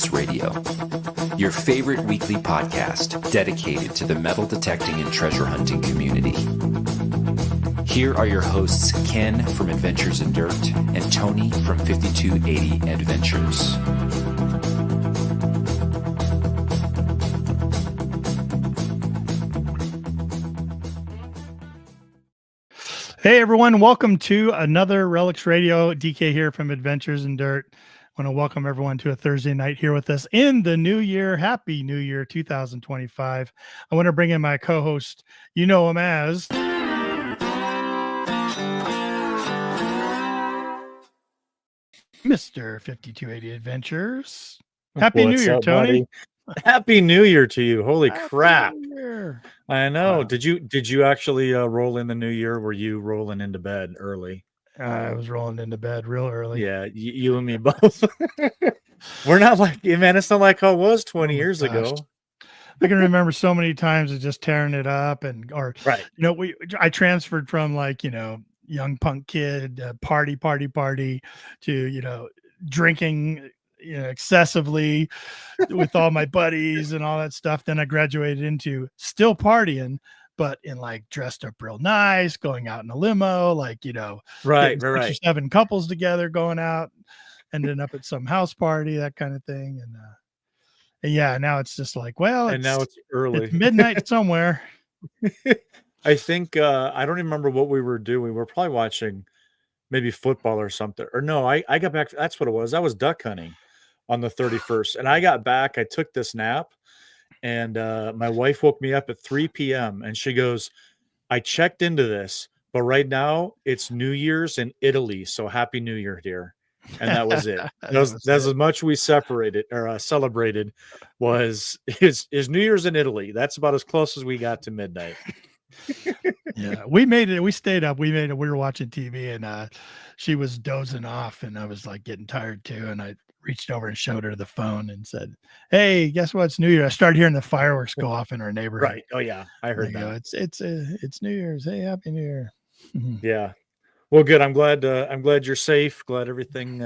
Relics Radio, your favorite weekly podcast dedicated to the metal detecting and treasure hunting community. Here are your hosts, Ken from Adventures in Dirt and Tony from 5280 Adventures. Hey everyone, welcome to another Relics Radio. DK here from Adventures in Dirt. I want to welcome everyone to a Thursday night here with us in the new year. Happy New Year 2025. I want to bring in my co-host, you know him as Mr. 5280 Adventures. Happy New Year, Tony. Buddy? Happy New Year to you. Holy crap. I know. Wow. Did you actually roll in the new year? Were you rolling into bed early? I was rolling into bed real early. Yeah, you and me both. We're not like, man, it's not like how it was 20 years ago. I can remember so many times of just tearing it up right. You know, I transferred from young punk kid, party to, drinking, excessively with all my buddies and all that stuff. Then I graduated into still partying, but in dressed up real nice, going out in a limo, right. 6 or 7 couples together going out, ending up at some house party, that kind of thing. And yeah, now it's just now it's early. It's midnight somewhere. I think I don't remember what we were doing. We were probably watching maybe football or something. Or no, I got back. That's what it was. I was duck hunting on the 31st. And I got back. I took this nap. And my wife woke me up at 3 p.m. And she goes, I checked into this, but right now it's New Year's in Italy. So Happy New Year, dear. And that was it. That's as much we separated or celebrated was his New Year's in Italy. That's about as close as we got to midnight. Yeah, we made it. We stayed up. We were watching TV and she was dozing off and I was getting tired too. And I reached over and showed her the phone and said, hey, guess what? It's New Year. I started hearing the fireworks go off in our neighborhood. Right. Oh yeah. I heard that. It's New Year's. Hey, Happy New Year. Yeah. Well, good. I'm glad you're safe. Glad everything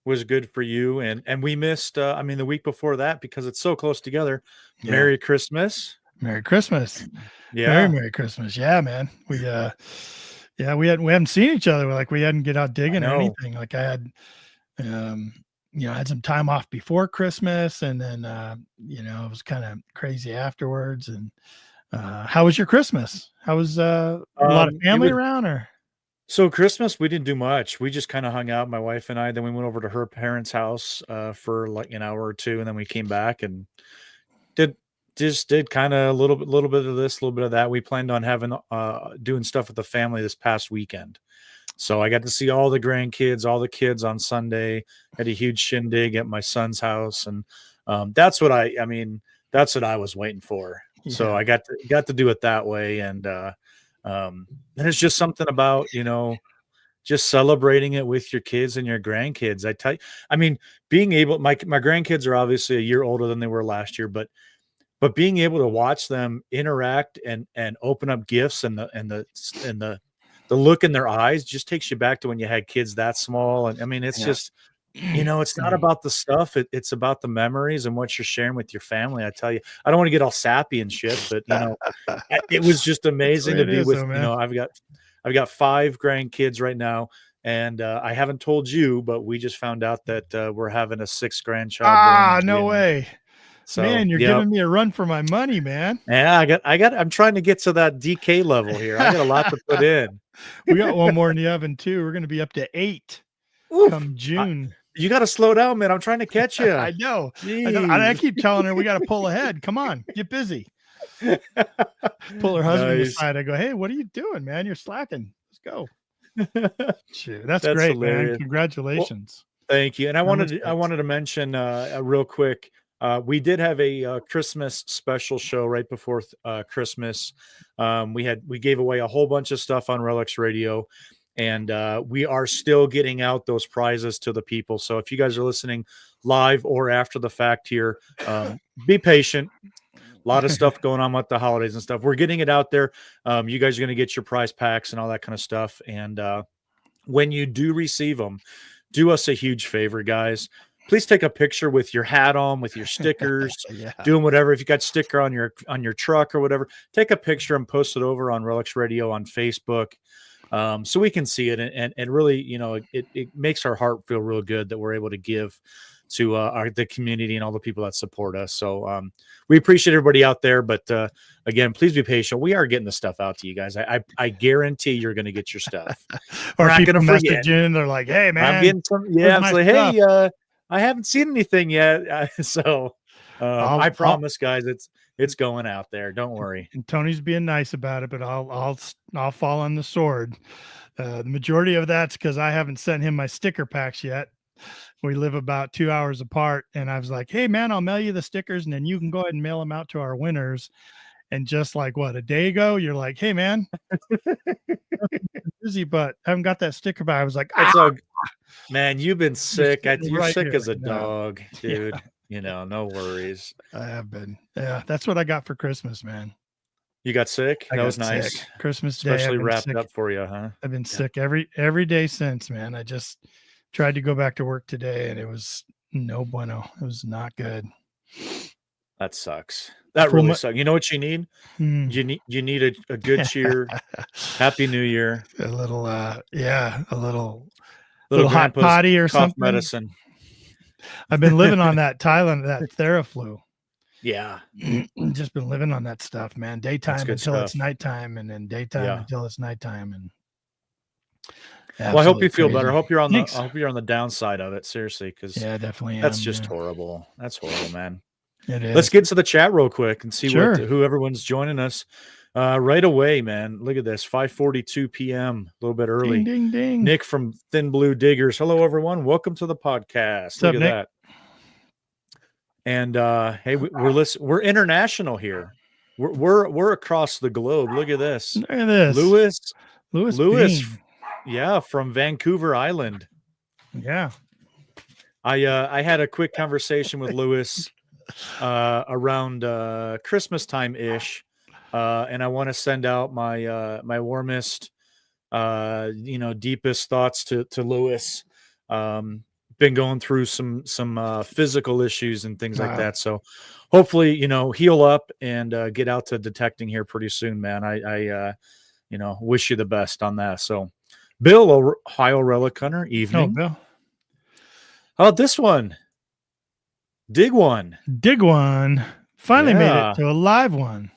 was good for you. And we missed, the week before that because it's so close together. Yeah. Merry Christmas. Merry Christmas. Yeah. Merry Christmas. Yeah, man. We hadn't seen each other. We hadn't get out digging or anything. I had, I had some time off before Christmas and then, it was kind of crazy afterwards. And how was your Christmas? How was a lot of family around or? So Christmas, we didn't do much. We just kind of hung out, my wife and I. Then we went over to her parents' house for an hour or two, and then we came back and did kind of a little bit of this, a little bit of that. We planned on having doing stuff with the family this past weekend, so I got to see all the grandkids, all the kids on Sunday. Had a huge shindig at my son's house, and that's what I was waiting for. Yeah. So I got to do it that way, and it's just something about, just celebrating it with your kids and your grandkids. I tell you, being able, my grandkids are obviously a year older than they were last year, but being able to watch them interact and open up gifts and the look in their eyes just takes you back to when you had kids that small. And it's just, it's not about the stuff. It's about the memories and what you're sharing with your family. I tell you, I don't want to get all sappy and shit, but it was just amazing to be with, I've got 5 grandkids right now. And I haven't told you, but we just found out that we're having a 6th grandchild. No way. So, man, you're giving me a run for my money, man. Yeah, I'm trying to get to that DK level here. I got a lot to put in. We got one more in the oven too. We're going to be up to 8 come June. You got to slow down, man. I'm trying to catch you. I know. I keep telling her we got to pull ahead. Come on, get busy. Pull her husband aside. I go, hey, what are you doing, man? You're slacking. Let's go. Shoot, that's great, hilarious. Man. Congratulations. Well, thank you. And I wanted to mention real quick. We did have a Christmas special show right before Christmas. We gave away a whole bunch of stuff on Relics Radio, and we are still getting out those prizes to the people. So if you guys are listening live or after the fact here, be patient. A lot of stuff going on with the holidays and stuff. We're getting it out there. You guys are going to get your prize packs and all that kind of stuff. And when you do receive them, do us a huge favor, guys. please take a picture with your hat on, with your stickers, doing whatever. If you got sticker on your truck or whatever, take a picture and post it over on Relics Radio on Facebook. So we can see it and really, it makes our heart feel real good that we're able to give to the community and all the people that support us. So we appreciate everybody out there, but again, please be patient. We are getting the stuff out to you guys. I guarantee you're going to get your stuff. Or people messaging, they're like, "Hey man, I'm getting some." Yeah, I'm like, "Hey, I haven't seen anything yet." So I promise, guys, it's going out there. Don't worry. And Tony's being nice about it, but I'll fall on the sword. The majority of that's because I haven't sent him my sticker packs yet. We live about 2 hours apart, and I was like, "Hey man, I'll mail you the stickers, and then you can go ahead and mail them out to our winners." And just like a day ago, you're like, "Hey man, busy, but I haven't got that sticker pack." I was like, man, you've been sick. You're right sick here. as a dog, dude. Yeah. No worries. I have been. Yeah, that's what I got for Christmas, man. You got sick? That was nice. Sick. Christmas Day, especially wrapped up for you, huh? I've been sick every day since, man. I just tried to go back to work today, and it was no bueno. It was not good. That sucks. That really sucks. You know what you need? You need a good cheer. Happy New Year. A little hot potty or something. Medicine. I've been living on that Theraflu. Yeah. Just been living on that stuff, man. Daytime until it's nighttime, and then daytime until it's nighttime. And well, I hope you feel better. I hope you're on the downside of it, seriously, because definitely that's just horrible. That's horrible, man. It is. Let's get to the chat real quick and see who everyone's joining us right away, man. Look at this, 5:42 p.m. A little bit early. Ding, ding, ding. Nick from Thin Blue Diggers. Hello, everyone. Welcome to the podcast. What's up, Nick? That. And hey, we're international here. We're across the globe. Look at this. Look at this. Lewis. Bean. Yeah, from Vancouver Island. Yeah. I had a quick conversation with Lewis around Christmas time ish, and I want to send out my my warmest, deepest thoughts to Lewis. Been going through some physical issues and things like that, so hopefully heal up and get out to detecting here pretty soon, man. I wish you the best on that. So Bill, Ohio Relic Hunter, evening. Oh, Bill. How about this one? Dig one. Finally made it to a live one.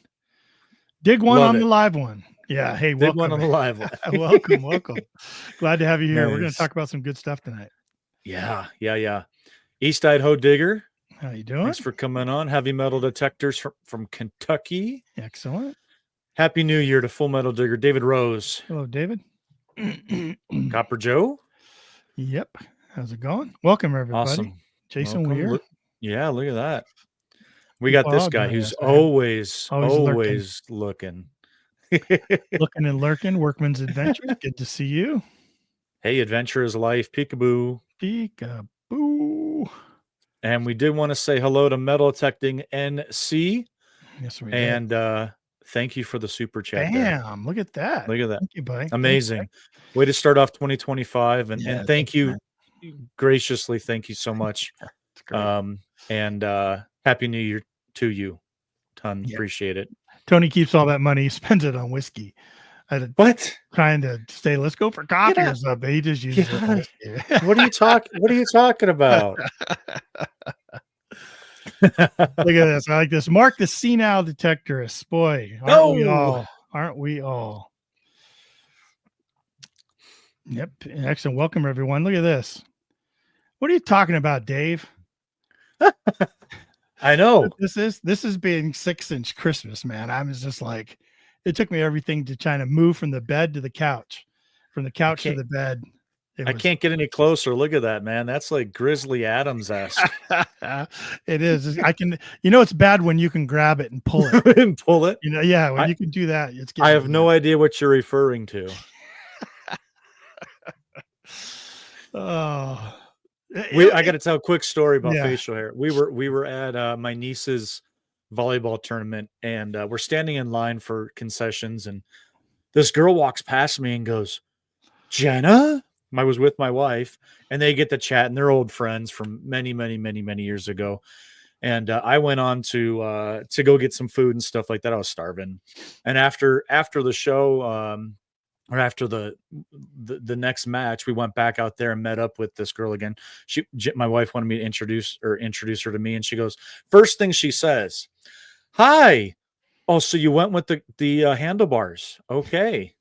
Dig one Love on it. the live one. Yeah. Hey, Dig welcome. one on the live one. welcome. Glad to have you here. Nice. We're going to talk about some good stuff tonight. Yeah. East Idaho Digger. How you doing? Thanks for coming on. Heavy Metal Detectors from Kentucky. Excellent. Happy New Year to Full Metal Digger. David Rose. Hello, David. Copper Joe. Yep. How's it going? Welcome, everybody. Awesome. Jason Welcome. Weir. Look at that. We got this guy who's always looking. Looking and lurking. Workman's Adventures. Good to see you. Hey, adventure is life. Peekaboo. Peekaboo. And we did want to say hello to Metal Detecting NC. Yes, we did. And thank you for the super chat. Damn, look at that. Thank you, buddy. Amazing. Way to start off 2025. And thank you. Graciously, thank you so much. And Happy New Year to you. Appreciate it. Tony keeps all that money. He spends it on whiskey. What? Trying to say, let's go for coffee or something. He just uses it on whiskey. What are you talking about? Look at this. I like this. Mark the senile detectorist. Boy, aren't we all? Yep. Excellent. Welcome, everyone. Look at this. What are you talking about, Dave? I know. This is being 6-inch Christmas, man. I was just like, it took me everything to try to move from the bed to the couch, from the couch to the bed. I can't get any closer. Look at that, man. That's like Grizzly Adams-esque. It is. I can, it's bad when you can grab it and pull it. And pull it? When you can do that. I have no idea what you're referring to. I got to tell a quick story about facial hair. We were at my niece's volleyball tournament, and we're standing in line for concessions, and this girl walks past me and goes, "Jenna?" I was with my wife, and they get to chat, and they're old friends from many, many, many, many years ago. And I went on to go get some food and stuff like that. I was starving, and after the show, or after the next match, we went back out there and met up with this girl again. My wife wanted me to introduce her to me, and she goes, first thing she says, "Hi, oh, so you went with the handlebars? Okay."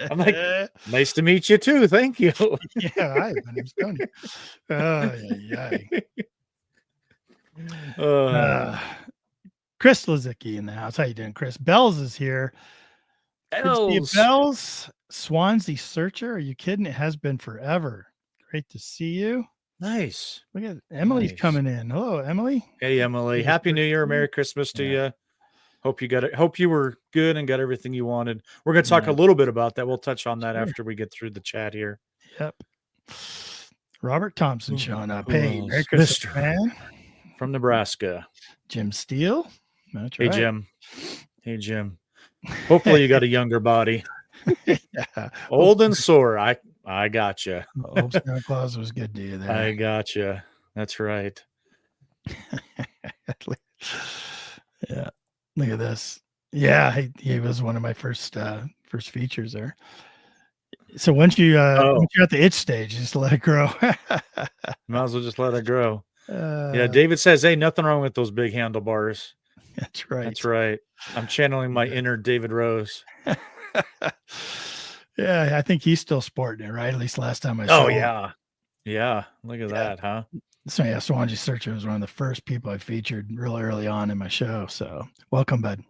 I'm like, nice to meet you too. Thank you. Yeah, hi, my name's Tony. Chris Lazicki in the house. How you doing, Chris? Bells is here. Good to see you, Bells. Swansea Searcher. Are you kidding? It has been forever. Great to see you. Nice. Look at Emily's coming in. Hello, Emily. Hey, Emily. Happy New Year. Merry Christmas to you. Hope you got it. Hope you were good and got everything you wanted. We're going to talk a little bit about that. We'll touch on that after we get through the chat here. Yep. Robert Thompson showing up. Hey, Merry Christmas, man. From Nebraska. Jim Steele. That's right. Hey, Jim. Hopefully you got a younger body. Old and sore. I got you. Old Santa Claus was good to you there. I got you. That's right. Yeah. Look at this. Yeah, he was one of my first features there. So once you're at the itch stage, just let it grow. Might as well just let it grow. Yeah, David says, hey, nothing wrong with those big handlebars. That's right. That's right. I'm channeling my inner David Rose. Yeah, I think he's still sporting it, right? At least last time I saw him. Yeah. Yeah. Look at that, huh? So yeah, Swansea Searcher was one of the first people I featured real early on in my show. So welcome, bud.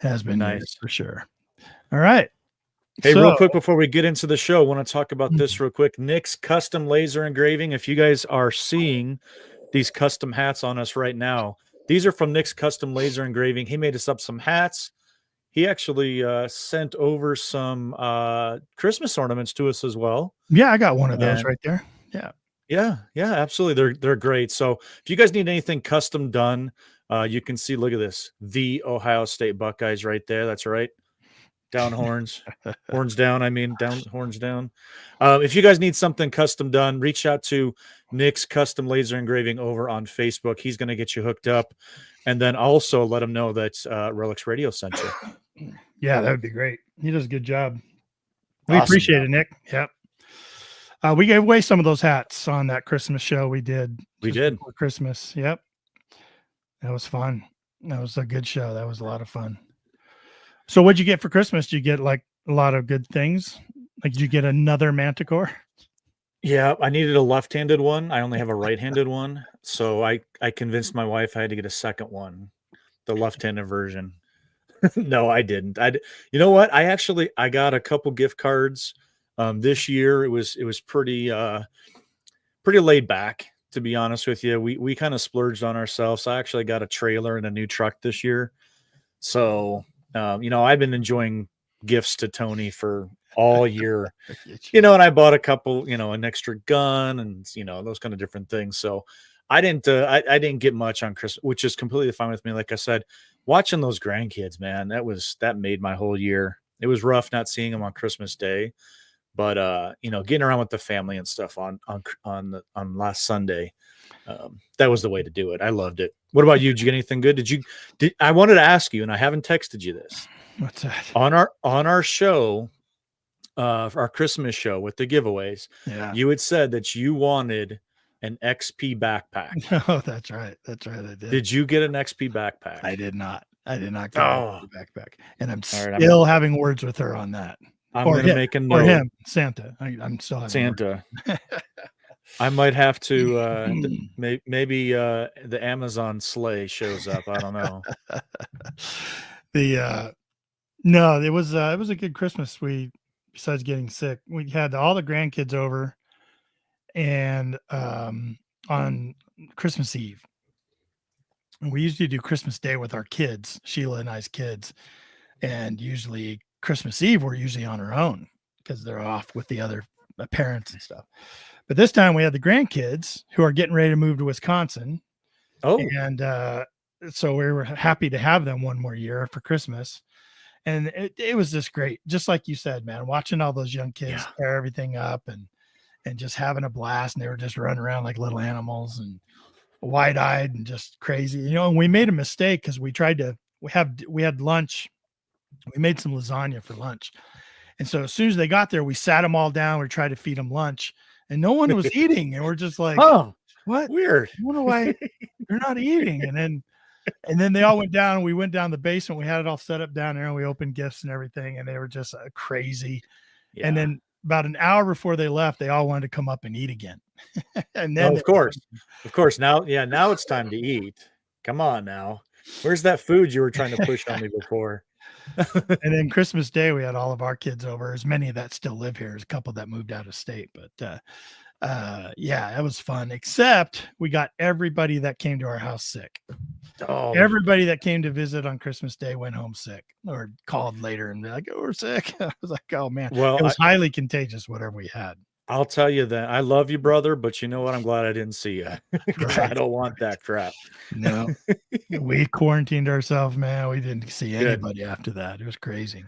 Has been nice for sure. All right. Hey, real quick before we get into the show, I want to talk about this real quick. Nick's custom laser engraving. If you guys are seeing these custom hats on us right now, these are from Nick's custom laser engraving. He made us up some hats. He actually sent over some Christmas ornaments to us as well. Yeah, I got one of those right there. Yeah, absolutely. They're great. So if you guys need anything custom done, you can see, look at this, the Ohio State Buckeyes right there. That's right. Down horns, horns down. I mean, down horns down. If you guys need something custom done, reach out to Nick's Custom Laser Engraving over on Facebook. He's going to get you hooked up. And then also let him know that Relics Radio sent you. Yeah, that would be great. He does a good job. We appreciate it, Nick. Yep. We gave away some of those hats on that Christmas show we did. We did. For Christmas. Yep. That was fun. That was a good show. That was a lot of fun. So what'd you get for Christmas? Did you get like a lot of good things? Like, did you get another Manticore? Yeah, I needed a left-handed one. I only have a right-handed one. So I convinced my wife I had to get a second one, the left-handed version. No, I didn't. You know what? I got a couple gift cards this year. It was pretty laid back, to be honest with you. We kind of splurged on ourselves. I actually got a trailer and a new truck this year. So, I've been enjoying gifts to Tony for all year, and I bought a couple, an extra gun and, those kind of different things. So I didn't get much on Christmas, which is completely fine with me. Like I said, watching those grandkids, man, that made my whole year. It was rough not seeing them on Christmas Day, but getting around with the family and stuff on last Sunday, that was the way to do it. I loved it. What about you? Did you get anything good? I wanted to ask you, and I haven't texted you this. What's that? On our show, our Christmas show with the giveaways, you had said that you wanted an XP backpack. Oh, that's right. That's right. I did. Did you get an XP backpack? I did not. Get an XP backpack, and I'm still having words with her on that. I'm going to make a note. Or him, Santa. I'm still having Santa. I might have to maybe the Amazon sleigh shows up. I don't know. No, it was a good Christmas. Besides getting sick, we had all the grandkids over, and on Christmas Eve, and we usually do Christmas Day with our kids, Sheila and I's kids, and usually Christmas Eve we're usually on our own because they're off with the other parents and stuff. But this time we had the grandkids who are getting ready to move to Wisconsin. Oh, and so we were happy to have them one more year for Christmas. And it was just great. Just like you said, man, watching all those young kids tear everything up and just having a blast. And they were just running around like little animals and wide-eyed and just crazy, and we made a mistake because we had lunch. We made some lasagna for lunch. And so as soon as they got there, we sat them all down. We tried to feed them lunch and no one was eating. And we're just like, oh, what? Weird. I wonder why they're not eating. And then they all went down and we went down the basement. We had it all set up down there and we opened gifts and everything. And they were just crazy. Yeah. And then about an hour before they left, they all wanted to come up and eat again. And then of course. Now it's time to eat. Come on now. Where's that food you were trying to push on me before? And then Christmas Day, we had all of our kids over. As many that still live here. There's a couple that moved out of state, but it was fun. Except we got everybody that came to our house sick. Oh, everybody that came to visit on Christmas Day went home sick or called later and be like, "Oh, we're sick." I was like, "Oh man." Well, it was highly contagious, whatever we had. I'll tell you that I love you, brother, but you know what? I'm glad I didn't see you. Right. I don't want that crap. No, we quarantined ourselves, man. We didn't see anybody after that. It was crazy.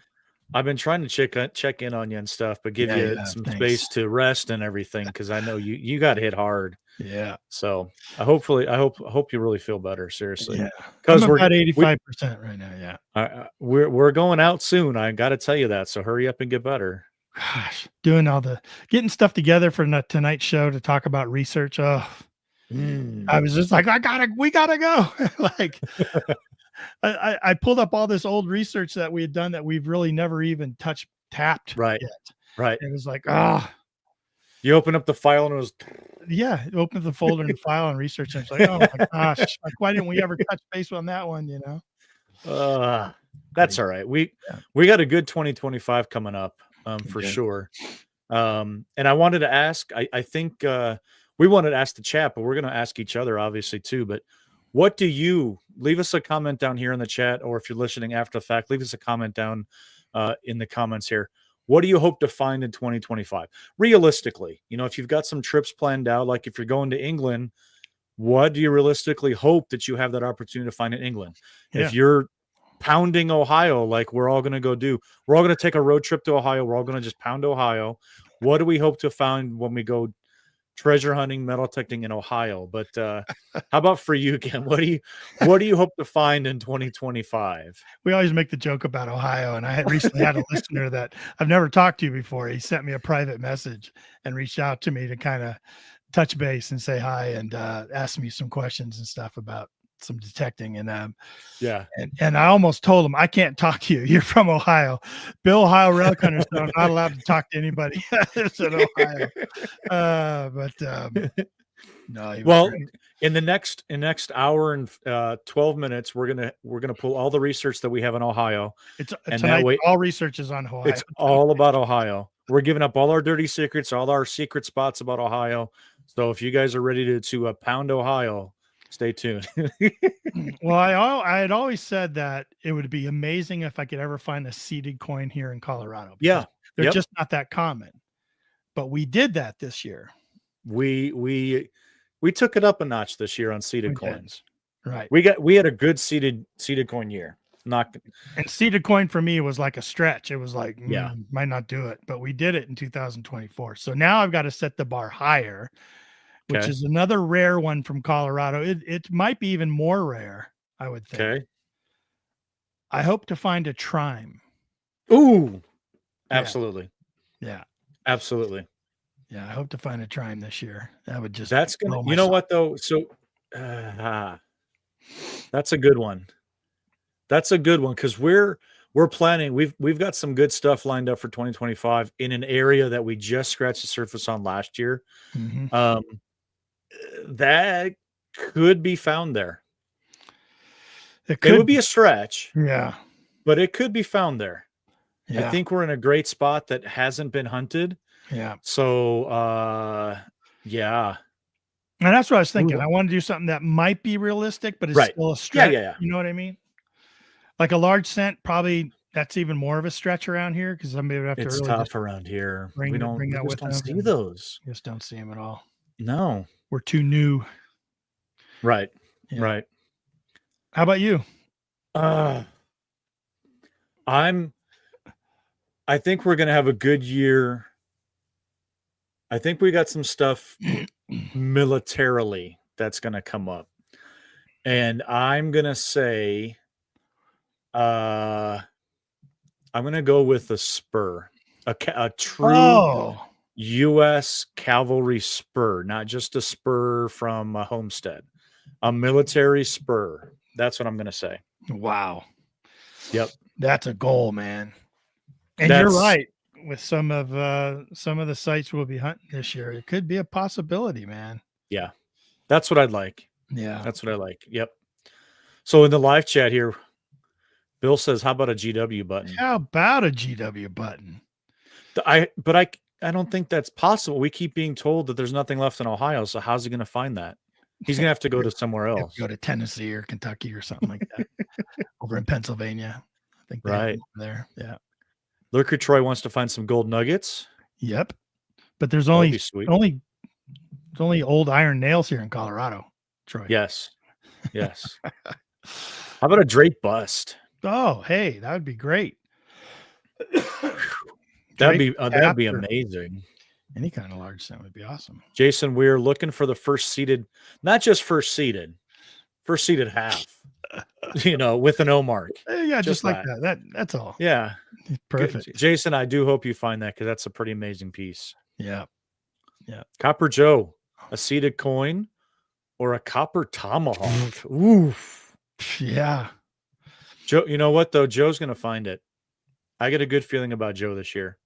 I've been trying to check in on you and stuff, but give you some space to rest and everything because I know you got hit hard. Yeah. So I hope you really feel better. Seriously. Yeah. Because we're at 85% right now. Yeah. We're going out soon. I got to tell you that. So hurry up and get better. Gosh, getting stuff together for tonight's show to talk about research. Oh, I was just like, we gotta go. Like, I pulled up all this old research that we had done that we've really never even tapped yet. Right. It was like, you open up the file and it was, open up the folder and file and research. And it's like, oh my gosh, like why didn't we ever touch base on that one? That's all right. We got a good 2025 coming up. For sure. And I wanted to ask, I think we wanted to ask the chat, but we're going to ask each other obviously too. But what do you leave us a comment down here in the chat, or if you're listening after the fact, leave us a comment down in the comments here. What do you hope to find in 2025? Realistically, if you've got some trips planned out, like if you're going to England, what do you realistically hope that you have that opportunity to find in England? Yeah. If you're pounding Ohio, like we're all going to go do. We're all going to take a road trip to Ohio. We're all going to just pound Ohio. What do we hope to find when we go treasure hunting, metal detecting in Ohio? But how about for you, Ken? What do you hope to find in 2025? We always make the joke about Ohio, and I had recently had a listener that I've never talked to before. He sent me a private message and reached out to me to kind of touch base and say hi and ask me some questions and stuff about some detecting and and I almost told him I can't talk to you. You're from Ohio. Bill Ohio Relic Hunters are not allowed to talk to anybody. It's in Ohio. No. Well, in the next hour and 12 minutes, we're gonna pull all the research that we have in Ohio. All research is on Ohio. It's all about Ohio. We're giving up all our dirty secrets, all our secret spots about Ohio. So if you guys are ready to pound Ohio, stay tuned. Well, I had always said that it would be amazing if I could ever find a seeded coin here in Colorado. Yeah. They're just not that common. But we did that this year. We took it up a notch this year on seeded coins. Right. We had a good seeded coin year. And seeded coin for me was like a stretch. It was like, might not do it, but we did it in 2024. So now I've got to set the bar higher, which is another rare one from Colorado. It might be even more rare, I would think. Okay. I hope to find a trime. Ooh, absolutely. Yeah. Absolutely. Yeah, I hope to find a trime this year. That would just that's gonna. You know what though? So that's a good one. That's a good one because we're planning. We've got some good stuff lined up for 2025 in an area that we just scratched the surface on last year. Mm-hmm. That could be found there. It would be a stretch. Yeah. But it could be found there. Yeah. I think we're in a great spot that hasn't been hunted. Yeah. So, yeah. And that's what I was thinking. I want to do something that might be realistic, but it's still a stretch. Yeah. You know what I mean? Like a large scent, probably that's even more of a stretch around here because somebody would have to. It's really tough around here. We don't see them. those. Just don't see them at all. No, we're too new. Right. Yeah. Right. How about you? I think we're going to have a good year. I think we got some stuff militarily that's going to come up. And I'm going to say, I'm going to go with a spur, a true U.S. cavalry spur, not just a spur from a homestead, a military spur. That's what I'm going to say. Wow. Yep. That's a goal, man. And you're right. With some of the sites we'll be hunting this year, it could be a possibility, man. Yeah. That's what I'd like. Yeah. That's what I like. Yep. So in the live chat here, Bill says, how about a GW button? How about a GW button? I don't think that's possible. We keep being told that there's nothing left in Ohio. So how's he going to find that? He's going to have to go to somewhere else. Go to Tennessee or Kentucky or something like that. Over in Pennsylvania. I think right there. Yeah. Lurker Troy wants to find some gold nuggets. Yep. But there's only old iron nails here in Colorado, Troy. Yes. Yes. How about a Drake bust? Oh, hey, that would be great. That'd be amazing. Any kind of large sound would be awesome. Jason, we're looking for the first seated, not just first seated half, with an O mark. Yeah, just like that. That's all. Yeah. Perfect. Good. Jason, I do hope you find that because that's a pretty amazing piece. Yeah. Yeah. Copper Joe, a seated coin or a copper tomahawk. Oof. Yeah. Joe, you know what though? Joe's going to find it. I get a good feeling about Joe this year.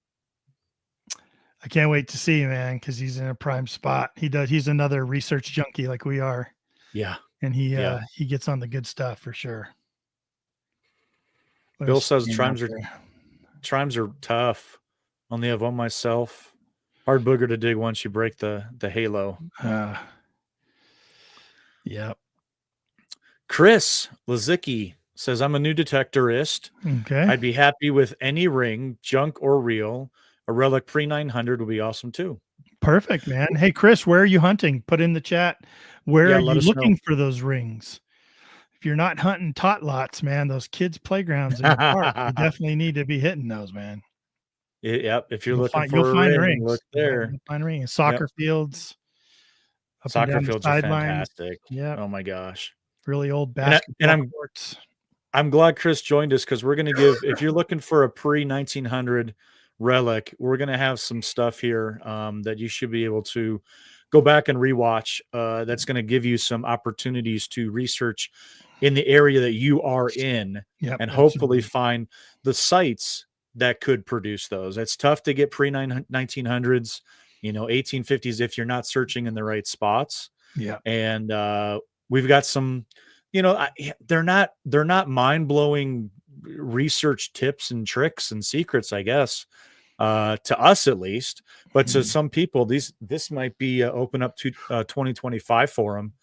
I can't wait to see, man, because he's in a prime spot. He's another research junkie like we are. Yeah. And he gets on the good stuff for sure. Bill says trimes are tough. Only have one myself. Hard booger to dig once you break the halo. Yep. Chris Lazicki says, I'm a new detectorist. Okay. I'd be happy with any ring, junk or real. A relic pre-900 would be awesome too. Perfect, man. Hey, Chris, where are you hunting? Put in the chat. Where are you looking for those rings? If you're not hunting tot lots, man, those kids' playgrounds in the park, you definitely need to be hitting those, man. Yep. If you're looking you'll find rings. Look there. You'll find rings. Soccer fields. Soccer fields are fantastic. Yeah. Oh my gosh. Really old basketball courts. I'm glad Chris joined us because we're going to give, if you're looking for a pre-1900 relic, we're going to have some stuff here that you should be able to go back and rewatch. That's going to give you some opportunities to research in the area that you are in, and hopefully find the sites that could produce those. It's tough to get pre-1900s, 1850s if you're not searching in the right spots. Yeah. And we've got some, they're not mind-blowing research tips and tricks and secrets, I guess, to us at least, but to some people, this might be open up to 2025 for them,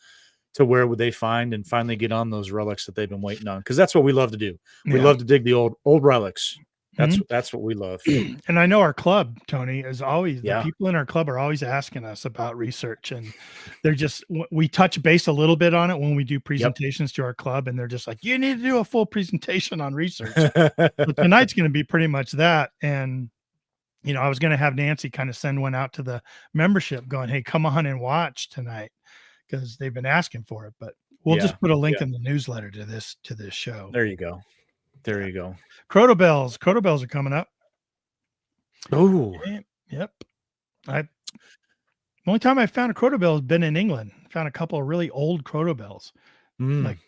to where would they find and finally get on those relics that they've been waiting on. Cause that's what we love to do. We love to dig the old relics. That's what we love. And I know our club, Tony, is always, the people in our club are always asking us about research, and they're just, we touch base a little bit on it when we do presentations to our club, and they're just like, you need to do a full presentation on research. But tonight's going to be pretty much that. And, I was going to have Nancy kind of send one out to the membership going, hey, come on and watch tonight, because they've been asking for it, but we'll just put a link in the newsletter to this show. There you go. There you go. Crotobells are coming up. Oh, yep. The only time I found a crotobell has been in England. I found a couple of really old crotobells, like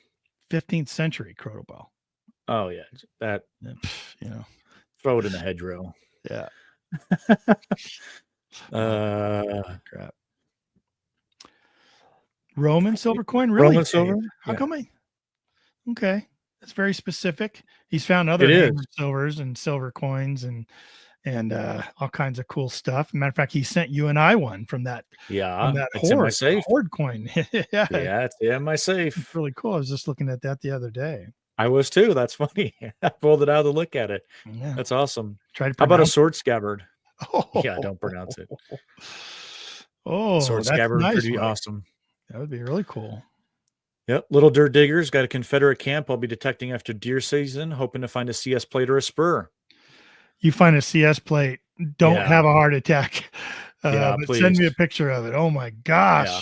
15th century crotobell. Oh yeah, that throw it in the hedgerow. Yeah. Crap. Roman silver coin, really? Roman silver? How come okay. That's very specific. He's found other silvers and silver coins and all kinds of cool stuff. Matter of fact, he sent you and I one from that. Yeah, it's in my safe. Horde coin. Yeah, it's in my safe. It's really cool. I was just looking at that the other day. I was too. That's funny. I pulled it out to look at it. Yeah. That's awesome. How about a sword scabbard? Oh. Yeah, don't pronounce it. Oh, sword scabbard, pretty awesome. That would be really cool. Yep. Little Dirt Diggers got a Confederate camp. I'll be detecting after deer season, hoping to find a CS plate or a spur. You find a CS plate, don't have a heart attack. Yeah, but please send me a picture of it. Oh my gosh. Yeah,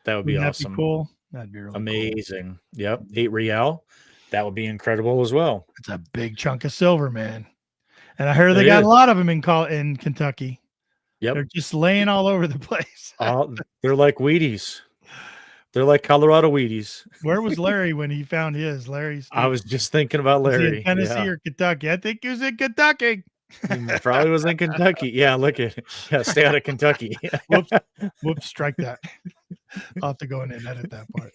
that would be Wouldn't awesome. That be cool? That'd be really amazing. Cool. Yep. 8 real. That would be incredible as well. It's a big chunk of silver, man. And I heard they got a lot of them in Kentucky. Yep. They're just laying all over the place. They're like Wheaties. They're like Colorado Wheaties. Where was Larry when he found his? I was just thinking about Larry. Was he in Tennessee or Kentucky? I think he was in Kentucky. He probably was in Kentucky. Yeah, look at it. Yeah, stay out of Kentucky. Whoops, strike that. I'll have to go in and edit that part.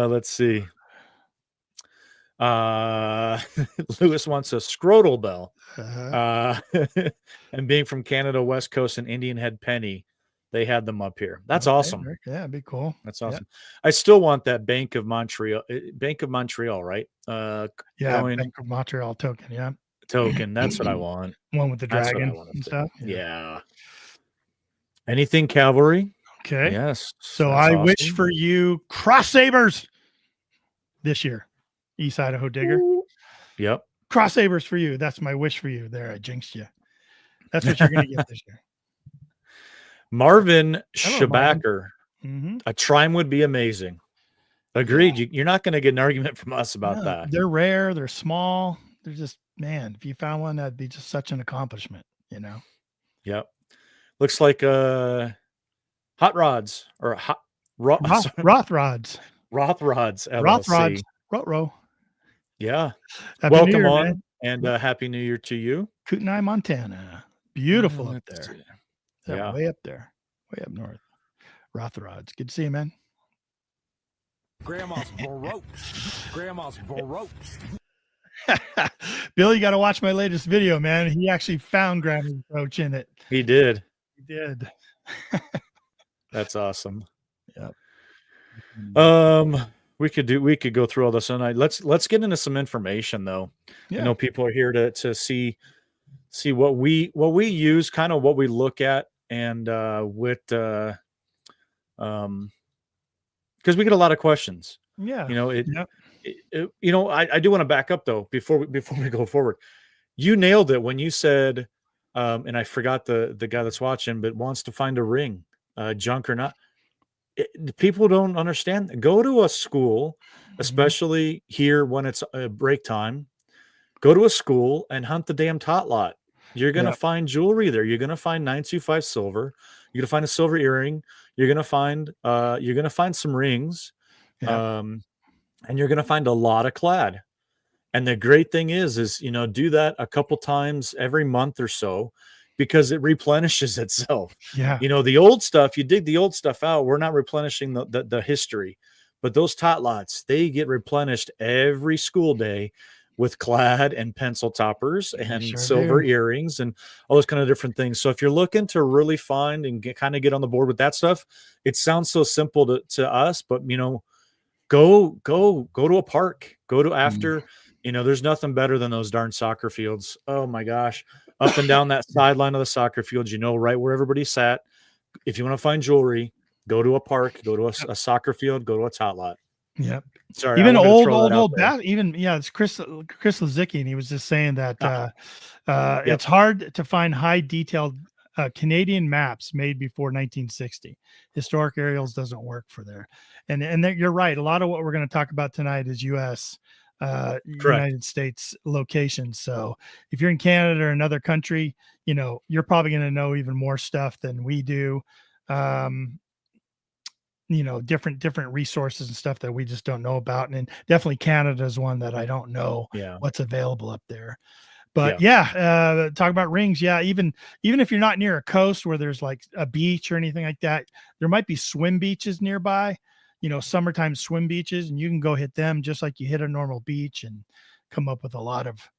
Let's see. Lewis wants a scrotal bell. And being from Canada, West Coast, and Indian Head Penny, they had them up here. That's awesome. Yeah, it'd be cool. That's awesome. Yep. I still want that Bank of Montreal, right? Bank of Montreal token. Yeah. Token. That's what I want. One with the dragon and stuff. Yeah. Anything cavalry? Okay. Yes. So I wish for you cross sabers this year. East Idaho Digger. Yep. Cross sabers for you. That's my wish for you. There, I jinxed you. That's what you're going to get this year. Marvin Shabacker. Mm-hmm. A Trime would be amazing. Agreed. Yeah. You're not going to get an argument from us about that. They're rare. They're small. They're just, man, if you found one, that'd be just such an accomplishment, you know? Yep. Looks like hot rods or Roth rods. Roth rods. LLC. Roth rods. Rotro. Yeah. Happy Welcome Year, on, man. and Happy New Year to you. Kootenai, Montana. Beautiful up there. Yeah. Way up there. Way up north. Roth rods. Good to see you, man. Grandma's baroque. Grandma's baroque. Bill, you got to watch my latest video, man. He actually found Grandma's brooch in it. He did. He did. That's awesome. Yep. We could go through all this tonight. Let's get into some information though. Yeah. I know people are here to see what we use, kind of what we look at, and because we get a lot of questions. Yeah. You know, I do want to back up though before we go forward. You nailed it when you said, and I forgot the guy that's watching, but wants to find a ring, junk or not. People don't understand. Go to a school, especially here when it's a break time. Go to a school and hunt the damn tot lot. You're going to find jewelry there. You're going to find 925 silver. You're going to find a silver earring. You're going to find some rings. And you're going to find a lot of clad. And the great thing is, do that a couple times every month or so, because it replenishes itself. Yeah. The old stuff, you dig the old stuff out. We're not replenishing the history, but those tot lots, they get replenished every school day with clad and pencil toppers and silver earrings and all those kind of different things. So if you're looking to really find and get on the board with that stuff, it sounds so simple to us, but go to a park, go to after, there's nothing better than those darn soccer fields. Oh my gosh. Up and down that sideline of the soccer field, right where everybody sat. If you want to find jewelry, go to a park, go to a soccer field, go to a tot lot. Yep. Sorry. Even it's Chris Lazicki, and he was just saying that it's hard to find high detailed Canadian maps made before 1960. Historic aerials doesn't work for there. And you're right. A lot of what we're going to talk about tonight is U.S. United States locations. So if you're in Canada or another country, you're probably going to know even more stuff than we do. Different resources and stuff that we just don't know about. And definitely Canada is one that I don't know what's available up there. But talk about rings. Yeah. Even if you're not near a coast where there's like a beach or anything like that, there might be swim beaches nearby, summertime swim beaches, and you can go hit them just like you hit a normal beach and come up with a lot of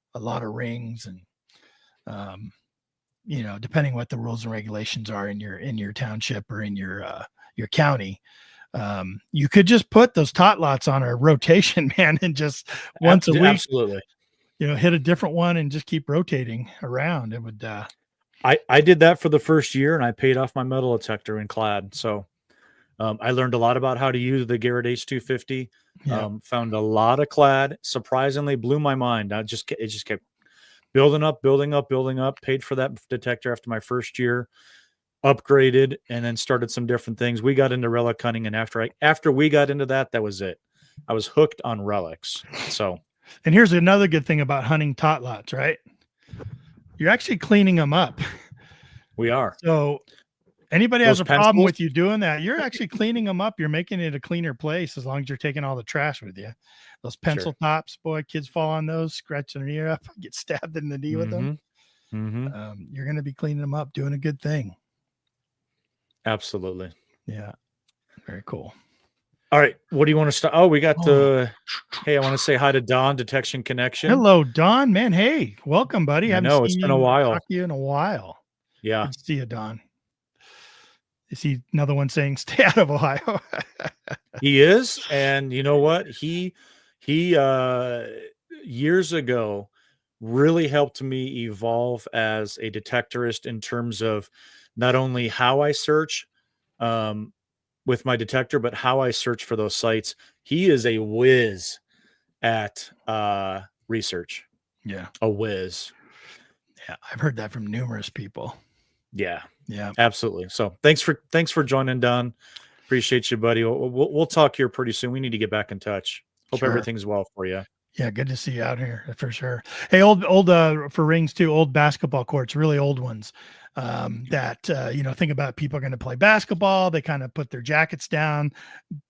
rings. And, depending what the rules and regulations are in your township or in your county, you could just put those tot lots on a rotation, man, and just once a week, absolutely, hit a different one and just keep rotating around. It would, I did that for the first year and I paid off my metal detector in clad. So I learned a lot about how to use the Garrett Ace 250. Yeah. Found a lot of clad. Surprisingly, blew my mind. It just kept building up. Paid for that detector after my first year. Upgraded, and then started some different things. We got into relic hunting, and after we got into that, that was it. I was hooked on relics. So, and here's another good thing about hunting tot lots, right? You're actually cleaning them up. we are. So anybody Those has a problem pencils? with you doing that, you're actually cleaning them up. You're making it a cleaner place as long as you're taking all the trash with you. Those pencil tops, boy, kids fall on those, scratch their ear up, get stabbed in the knee with them. You're going to be cleaning them up, doing a good thing. Absolutely. Yeah. Very cool. All right. What do you want to start? Oh, we got hey, I want to say hi to Don, Detection Connection. Hello, Don, man. Hey, welcome, buddy. I know, it's been a while. Talked to you in a while. Yeah. Good to see you, Don. Is he another one saying stay out of Ohio? He is. And you know what? He years ago really helped me evolve as a detectorist in terms of not only how I search with my detector, but how I search for those sites. He is a whiz at research. Yeah. A whiz. Yeah. I've heard that from numerous people. Yeah. Yeah. Absolutely. So thanks for joining, Don. Appreciate you, buddy. We'll talk here pretty soon. We need to get back in touch. Hope everything's well for you. Yeah, good to see you out here for sure. Hey, old for rings too, old basketball courts, really old ones. Think about people are going to play basketball. They kind of put their jackets down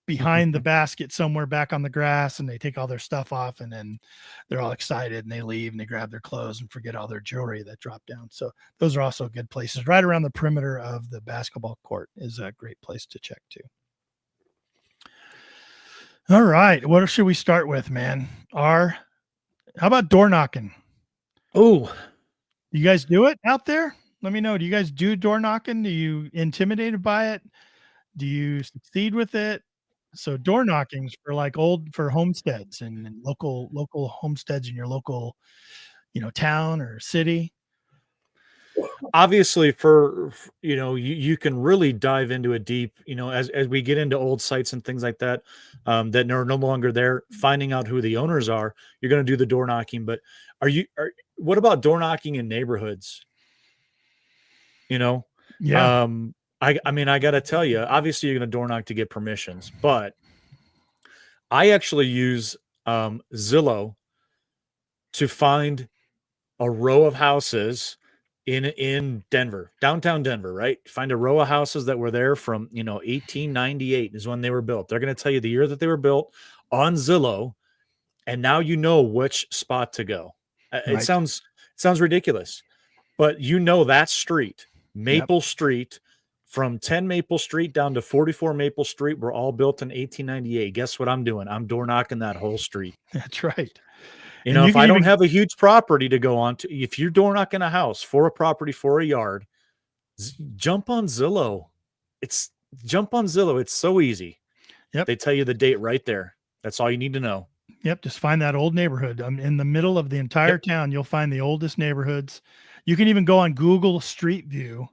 behind the basket somewhere back on the grass, and they take all their stuff off, and then they're all excited and they leave and they grab their clothes and forget all their jewelry that dropped down. So those are also good places. Right around the perimeter of the basketball court is a great place to check too. All right. What should we start with, man? How about door knocking? Oh, you guys do it out there? Let me know. Do you guys do door knocking? Do you intimidated by it? Do you succeed with it? So door knockings for homesteads and local homesteads in your local, town or city. Obviously for you can really dive into it deep, as we get into old sites and things like that, that are no longer there, finding out who the owners are, you're going to do the door knocking. But what about door knocking in neighborhoods? Yeah. I mean, I got to tell you, obviously you're going to door knock to get permissions, but I actually use Zillow to find a row of houses in Denver, downtown Denver, right? Find a row of houses that were there from, 1898 is when they were built. They're going to tell you the year that they were built on Zillow. And now you know which spot to go. Right. It sounds ridiculous, but that street, Maple Street, from 10 Maple Street down to 44 Maple Street were all built in 1898. Guess what I'm doing? I'm door knocking that whole street. That's right. If I don't have a huge property to go on to, if you're door knocking a house for a property for a yard, jump on Zillow. It's so easy. Yep. They tell you the date right there. That's all you need to know. Yep. Just find that old neighborhood. In the middle of the entire town, you'll find the oldest neighborhoods. You can even go on Google Street View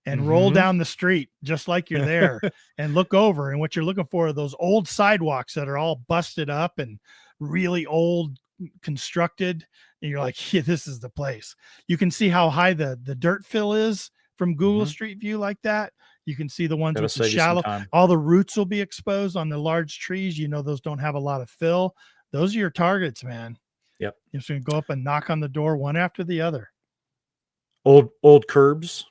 and roll down the street just like you're there and look over. And what you're looking for are those old sidewalks that are all busted up and really old constructed. And you're like, yeah, this is the place. You can see how high the dirt fill is from Google Street View like that. You can see the ones with the shallow, all the roots will be exposed on the large trees. Those don't have a lot of fill. Those are your targets, man. Yep. You're just going to go up and knock on the door one after the other. Old curbs.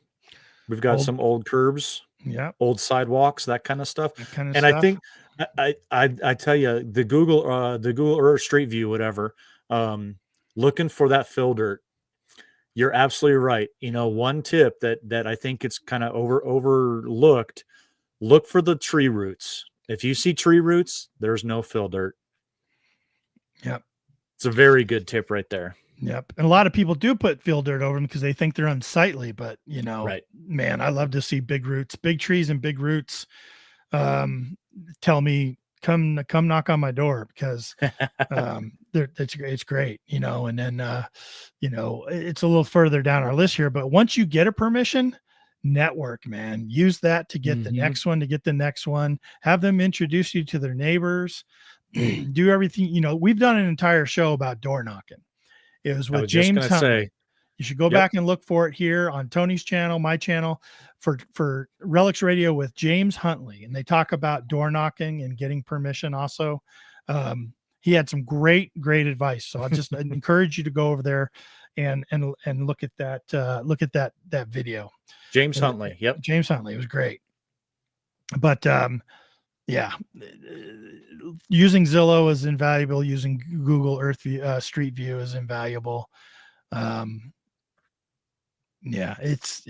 We've got some old curbs. Yeah. Old sidewalks, that kind of stuff. I think I tell you, the Google Earth Street View, whatever, looking for that fill dirt. You're absolutely right. One tip that I think it's kind of overlooked, look for the tree roots. If you see tree roots, there's no fill dirt. Yep. It's a very good tip right there. Yep. And a lot of people do put fill dirt over them because they think they're unsightly, but right. Man, I love to see big roots, big trees and big roots. Tell me, come knock on my door because it's great, and then it's a little further down our list here, but once you get a permission, network, man. Use that to get the next one, have them introduce you to their neighbors, do everything. We've done an entire show about door knocking. It was with James Huntley. You should go back and look for it here on Tony's channel, my channel, for Relics Radio with James Huntley. And they talk about door knocking and getting permission also. He had some great advice. So I just encourage you to go over there and look at that video. James Huntley. Yep. James Huntley. It was great. But using Zillow is invaluable. Using Google Earth View, Street View is invaluable. It's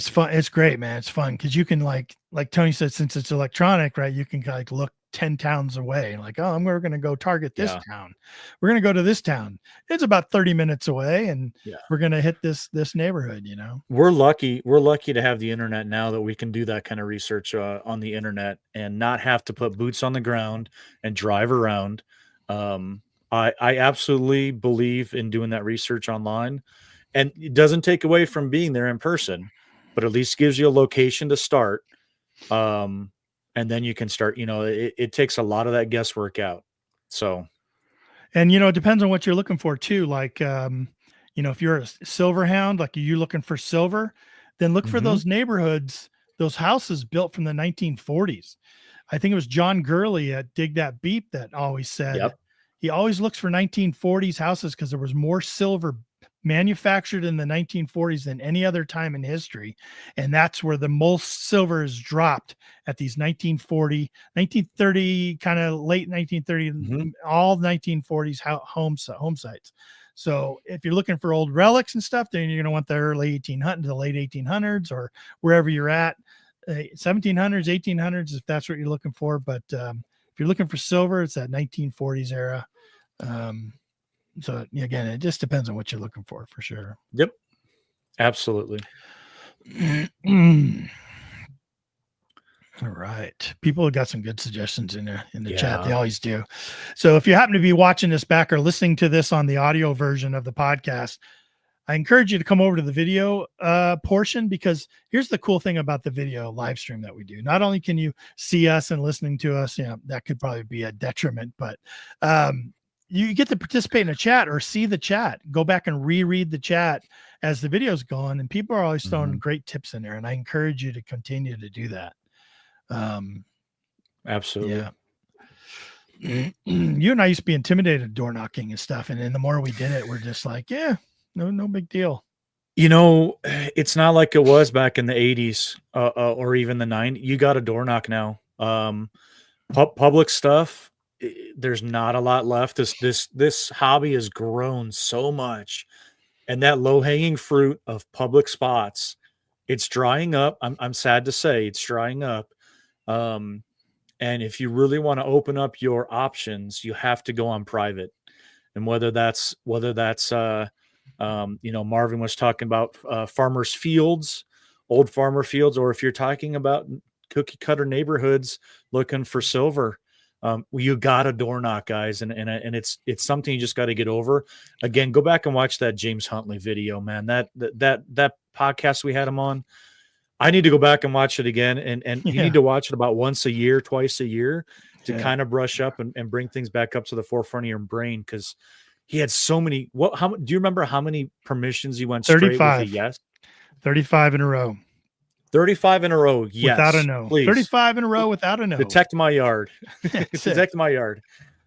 fun. It's great, man. It's fun because you can like Tony said, since it's electronic, right? You can like look 10 towns away and like, oh, we're going to go target this town. We're going to go to this town. It's about 30 minutes away, and we're going to hit this neighborhood. We're lucky to have the internet now that we can do that kind of research on the internet and not have to put boots on the ground and drive around. I absolutely believe in doing that research online, and it doesn't take away from being there in person, but at least gives you a location to start. And then you can start, it takes a lot of that guesswork out. So, and, it depends on what you're looking for too. Like, if you're a silver hound, like you're looking for silver, then look for those neighborhoods, those houses built from the 1940s. I think it was John Gurley at Dig That Beep that always said, he always looks for 1940s houses because there was more silver manufactured in the 1940s than any other time in history. And that's where the most silver is dropped, at these 1940, 1930, kind of late 1930, all 1940s home sites. So if you're looking for old relics and stuff, then you're going to want the early 1800s, the late 1800s, or wherever you're at, 1700s, 1800s, if that's what you're looking for. But if you're looking for silver, it's that 1940s era. So again, it just depends on what you're looking for sure. Yep. Absolutely. All right. People have got some good suggestions in the chat. They always do. So if you happen to be watching this back or listening to this on the audio version of the podcast, I encourage you to come over to the video portion, because here's the cool thing about the video live stream that we do. Not only can you see us and listening to us, that could probably be a detriment, but you get to participate in a chat or see the chat. Go back and reread the chat as the video's going, and people are always throwing great tips in there. And I encourage you to continue to do that. Absolutely. Yeah. You and I used to be intimidated door knocking and stuff. And then the more we did it, we're just like, no big deal. It's not like it was back in the 80s or even the 90s. You got a door knock now. Public stuff, there's not a lot left. This hobby has grown so much, and that low-hanging fruit of public spots, it's drying up. I'm sad to say it's drying up. And if you really want to open up your options, you have to go on private. And whether that's Marvin was talking about farmers' fields, old farmer fields, or if you're talking about cookie cutter neighborhoods looking for silver, you got a door knock, guys, and it's something you just got to get over. Again, go back and watch that James Huntley video, man. That podcast we had him on. I need to go back and watch it again, and you need to watch it about once a year, twice a year, to kind of brush up and bring things back up to the forefront of your brain, because he had so many. Do you remember how many permissions he went 35. Straight with a yes? 35 in a row. 35 in a row. Yes. Without a no. Please. 35 in a row without a no. Detect my yard. Detect my yard.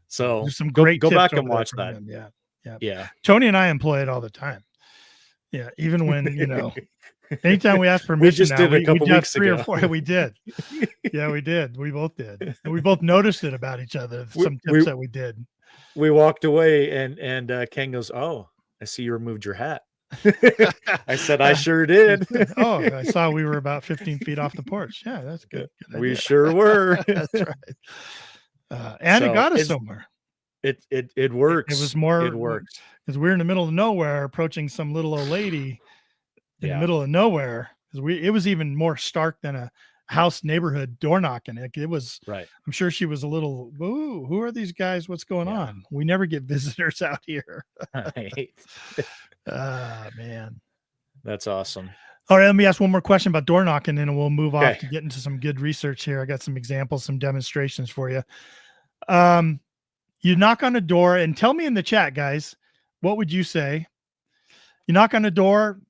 So there's some great go tips back and watch that. him. Yeah. Tony and I employ it all the time. Yeah. Even when, anytime we ask permission, we just did a couple weeks 3 ago. or 4. We did. Yeah, we did. We both did. And we both noticed it about each other. Some tips that we did. We walked away and Ken goes, "Oh, I see you removed your hat." I said, "I sure did." Oh, I saw we were about 15 feet off the porch. Yeah, that's good. We sure were. That's right. And it got us somewhere. It works. It was more. It works because we're in the middle of nowhere, approaching some little old lady in the middle of nowhere. Because it was even more stark than a house neighborhood door knocking. It was right. I'm sure she was a little, "Ooh, who are these guys? What's going on? We never get visitors out here." Right. Man, that's awesome. All right, let me ask one more question about door knocking, and then we'll move off Okay. to get into some good research here. I got some examples, some demonstrations for you. You knock on a door, and tell me in the chat, guys, what would you say? You knock on the door,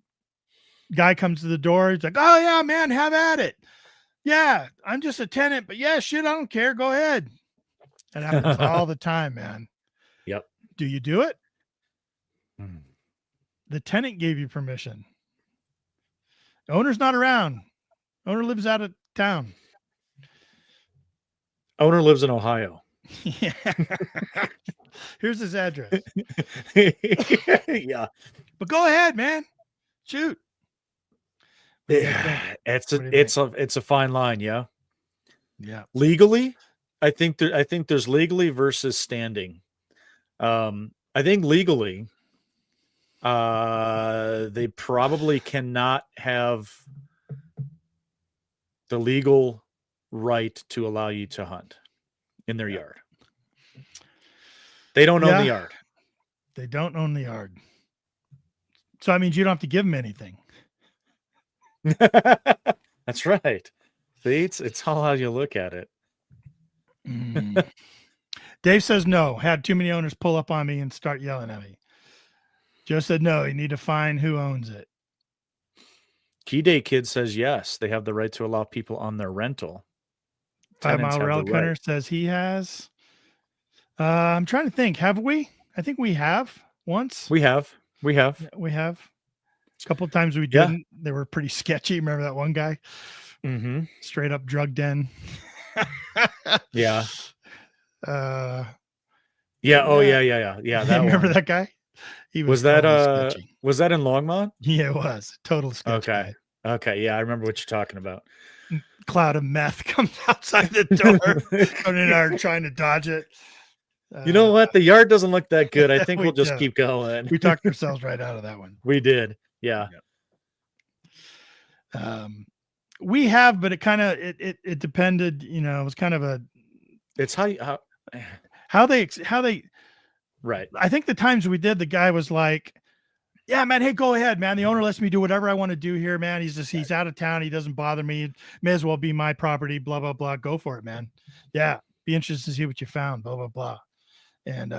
guy comes to the door, he's like, "Oh yeah, man, have at it. Yeah, I'm just a tenant, but yeah, shit, I don't care. Go ahead." That happens all the time, man. Yep. Do you do it? Hmm. The tenant gave you permission. The owner's not around. Owner lives out of town. Owner lives in Ohio. Yeah. Here's his address. Yeah. But go ahead, man. Shoot. What do you guys think? It's a fine line, yeah. Yeah. Legally, I think there's legally versus standing. I think legally, they probably cannot have the legal right to allow you to hunt in their yard. They don't own the yard. They don't own the yard. So that means you don't have to give them anything. That's right. See, it's all how you look at it. Dave says no. Had too many owners pull up on me and start yelling at me. Joe said no. You need to find who owns it. Key Day Kid says yes. They have the right to allow people on their rental. 5 Tenants Mile have Relic the Hunter right. says he has. I'm trying to think. Have we? I think we have once. We have. Yeah, we have. A couple of times we Yeah. didn't. They were pretty sketchy. Remember that one guy? Mm-hmm. Straight up drug den. Yeah. Yeah. Oh yeah. That Remember one. that guy? He Was that totally sketchy. was that in Longmont? Yeah, it was total sketchy. Okay. guy. Okay. Yeah, I remember what you're talking about. Cloud of meth comes outside the door. Conan and I are trying to dodge it. You know what? The yard doesn't look that good. I think We we'll just don't. keep going. We talked ourselves right out of that one. We did. Yeah. We have, but it kind of it depended. You know, it was kind of a It's how they. right. I think the times we did, the guy was like, "Yeah, man, hey, go ahead, man. The owner lets me do whatever I want to do here, man. He's out of town. He doesn't bother me. It may as well be my property. Blah blah blah. Go for it, man. Yeah, be interested to see what you found. Blah blah blah." And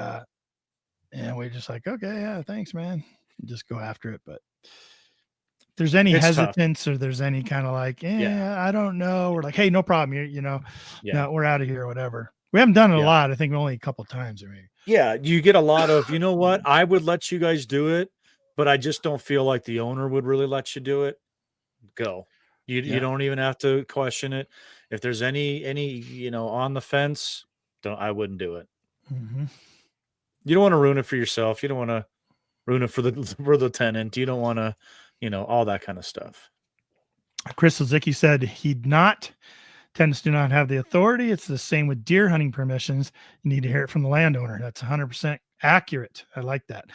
we're just like, "Okay, yeah, thanks, man." Just go after it. But if there's any It's hesitance or there's any kind of like, I don't know. We're like, "Hey, no problem. No, we're out of here or whatever." We haven't done it a lot. I think only a couple of times. I mean, yeah, you get a lot of, you know what? I would let you guys do it, but I just don't feel like the owner would really let you do it. Go. You don't even have to question it. If there's any on the fence, I wouldn't do it. mm-hmm. You don't want to ruin it for yourself. You don't want to ruin it for the tenant. You don't want to, all that kind of stuff. Chris Zicki said tenants do not have the authority. It's the same with deer hunting permissions. You need to hear it from the landowner. That's 100% accurate. I like that.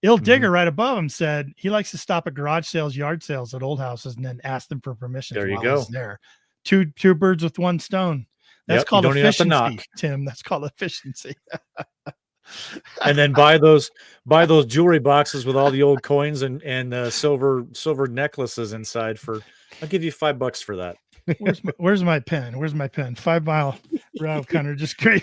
Digger right above him said he likes to stop at garage sales, yard sales at old houses and then ask them for permission. There you go. There. Two birds with one stone. That's called efficiency, Tim. That's called efficiency. And then buy those jewelry boxes with all the old coins and silver necklaces inside I'll give you $5 for that. Where's my pen? Where's my pen? 5 Mile Relic Hunter. Just great.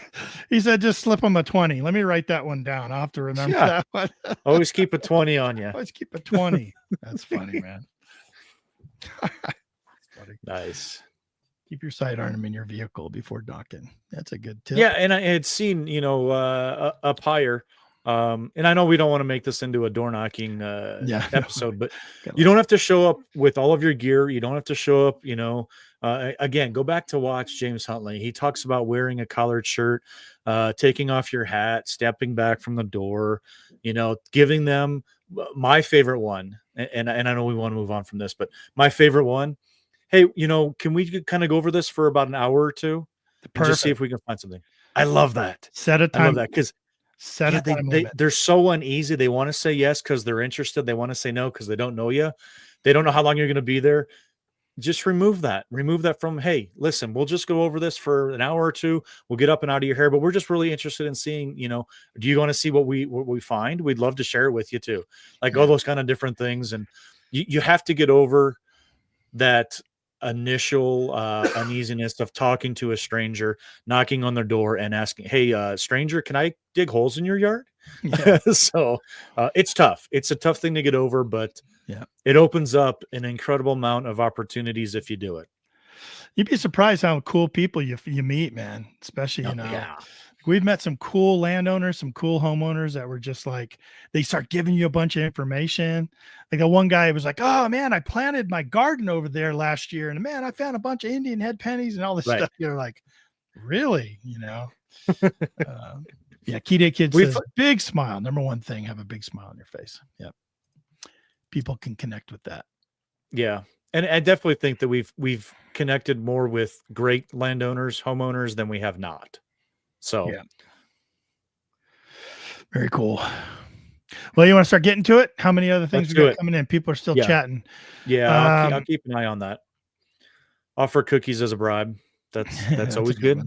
He said, just slip him a 20. Let me write that one down. I'll have to remember that one. Always keep a 20 on you. Always keep a 20. That's funny, man. Funny. Nice. Keep your sidearm in your vehicle before docking. That's a good tip. Yeah, and I had seen, up higher. And I know we don't want to make this into a door knocking episode, but you don't have to show up with all of your gear. You don't have to show up, again, go back to watch James Huntley. He talks about wearing a collared shirt, taking off your hat, stepping back from the door, giving them my favorite one. And I know we want to move on from this, but my favorite one. Hey, can we kind of go over this for about an hour or two? And just see if we can find something. I love that. Set a time. I love that because they're so uneasy. They want to say yes because they're interested. They want to say no because they don't know you. They don't know how long you're going to be there. Just remove that. Remove that from, hey, listen, we'll just go over this for an hour or two. We'll get up and out of your hair, but we're just really interested in seeing, do you want to see what we find? We'd love to share it with you too. Like all those kind of different things. And you have to get over that initial uneasiness of talking to a stranger, knocking on their door and asking, "Hey, stranger, can I dig holes in your yard?" Yeah. So it's tough. It's a tough thing to get over, but Yeah. it opens up an incredible amount of opportunities if you do it. You'd be surprised how cool people you meet, man. Especially, Yeah. we've met some cool landowners, some cool homeowners that were just like, they start giving you a bunch of information. Like the one guy was like, "Oh man, I planted my garden over there last year, and man, I found a bunch of Indian head pennies and all this Right. stuff." You're like, really? Yeah. Key Day Kid says, big smile. Number one thing, have a big smile on your face. Yep. People can connect with that. Yeah. And I definitely think that we've connected more with great landowners, homeowners than we have not. So yeah. Very cool. Well, you want to start getting to it? How many other things we got coming in? People are still chatting. Yeah, I'll keep an eye on that. Offer cookies as a bribe. That's always good.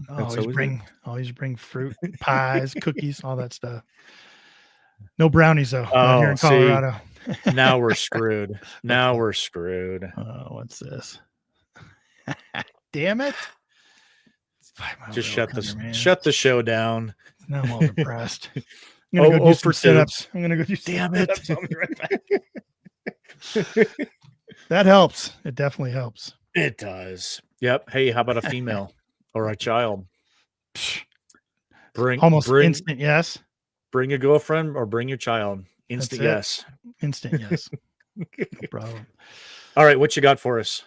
Always bring fruit, pies, cookies, all that stuff. No brownies though. Not here in Colorado. Now we're screwed. We're screwed. Oh, what's this? Damn it! Just shut the show down. Now I'm all depressed. I'm gonna go do some sit-ups. I'm gonna go do Damn it. I'll be right back. That helps. It definitely helps. It does. Yep. Hey, how about a female or a child? Bring instant yes. Bring your girlfriend or bring your child. Instant yes. Instant yes. No problem. All right, what you got for us?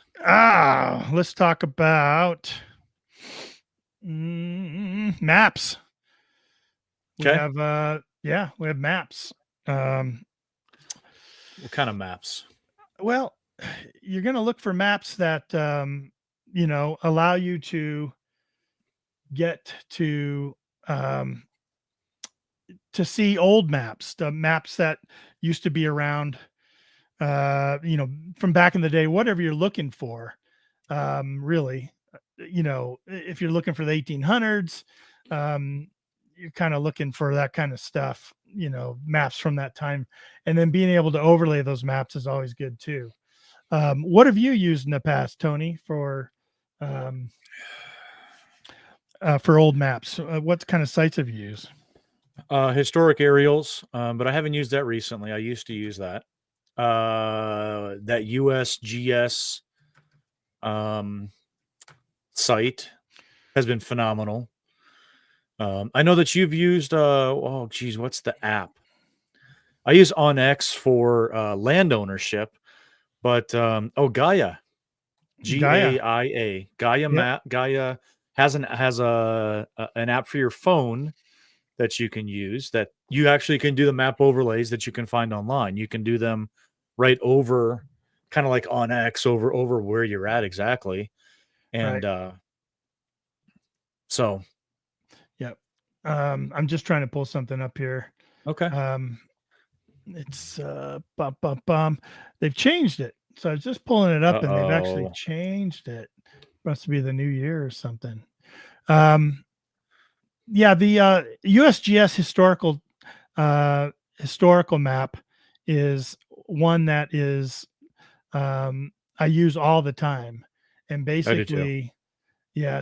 Let's talk about maps. Okay. We have maps. What kind of maps? Well, you're going to look for maps that allow you to get to see old maps, the maps that used to be around, from back in the day, whatever you're looking for. Really, if you're looking for the 1800s, you're kind of looking for that kind of stuff, maps from that time, and then being able to overlay those maps is always good too. What have you used in the past, Tony, for old maps? What kind of sites have you used? Historic aerials, but I haven't used that recently. I used to use that. That USGS site has been phenomenal. I know that you've used what's the app? I use OnX for land ownership, but Gaia, Gaia, Gaia map. Gaia has an app for your phone that you can use, that you actually can do the map overlays that you can find online. You can do them right over, kind of like OnX, over where you're at exactly. And so yep. I'm just trying to pull something up here. Okay. It's they've changed it. So I was just pulling it up and they've actually changed it. Must be the new year or something. The USGS historical map is one that is I use all the time, and basically,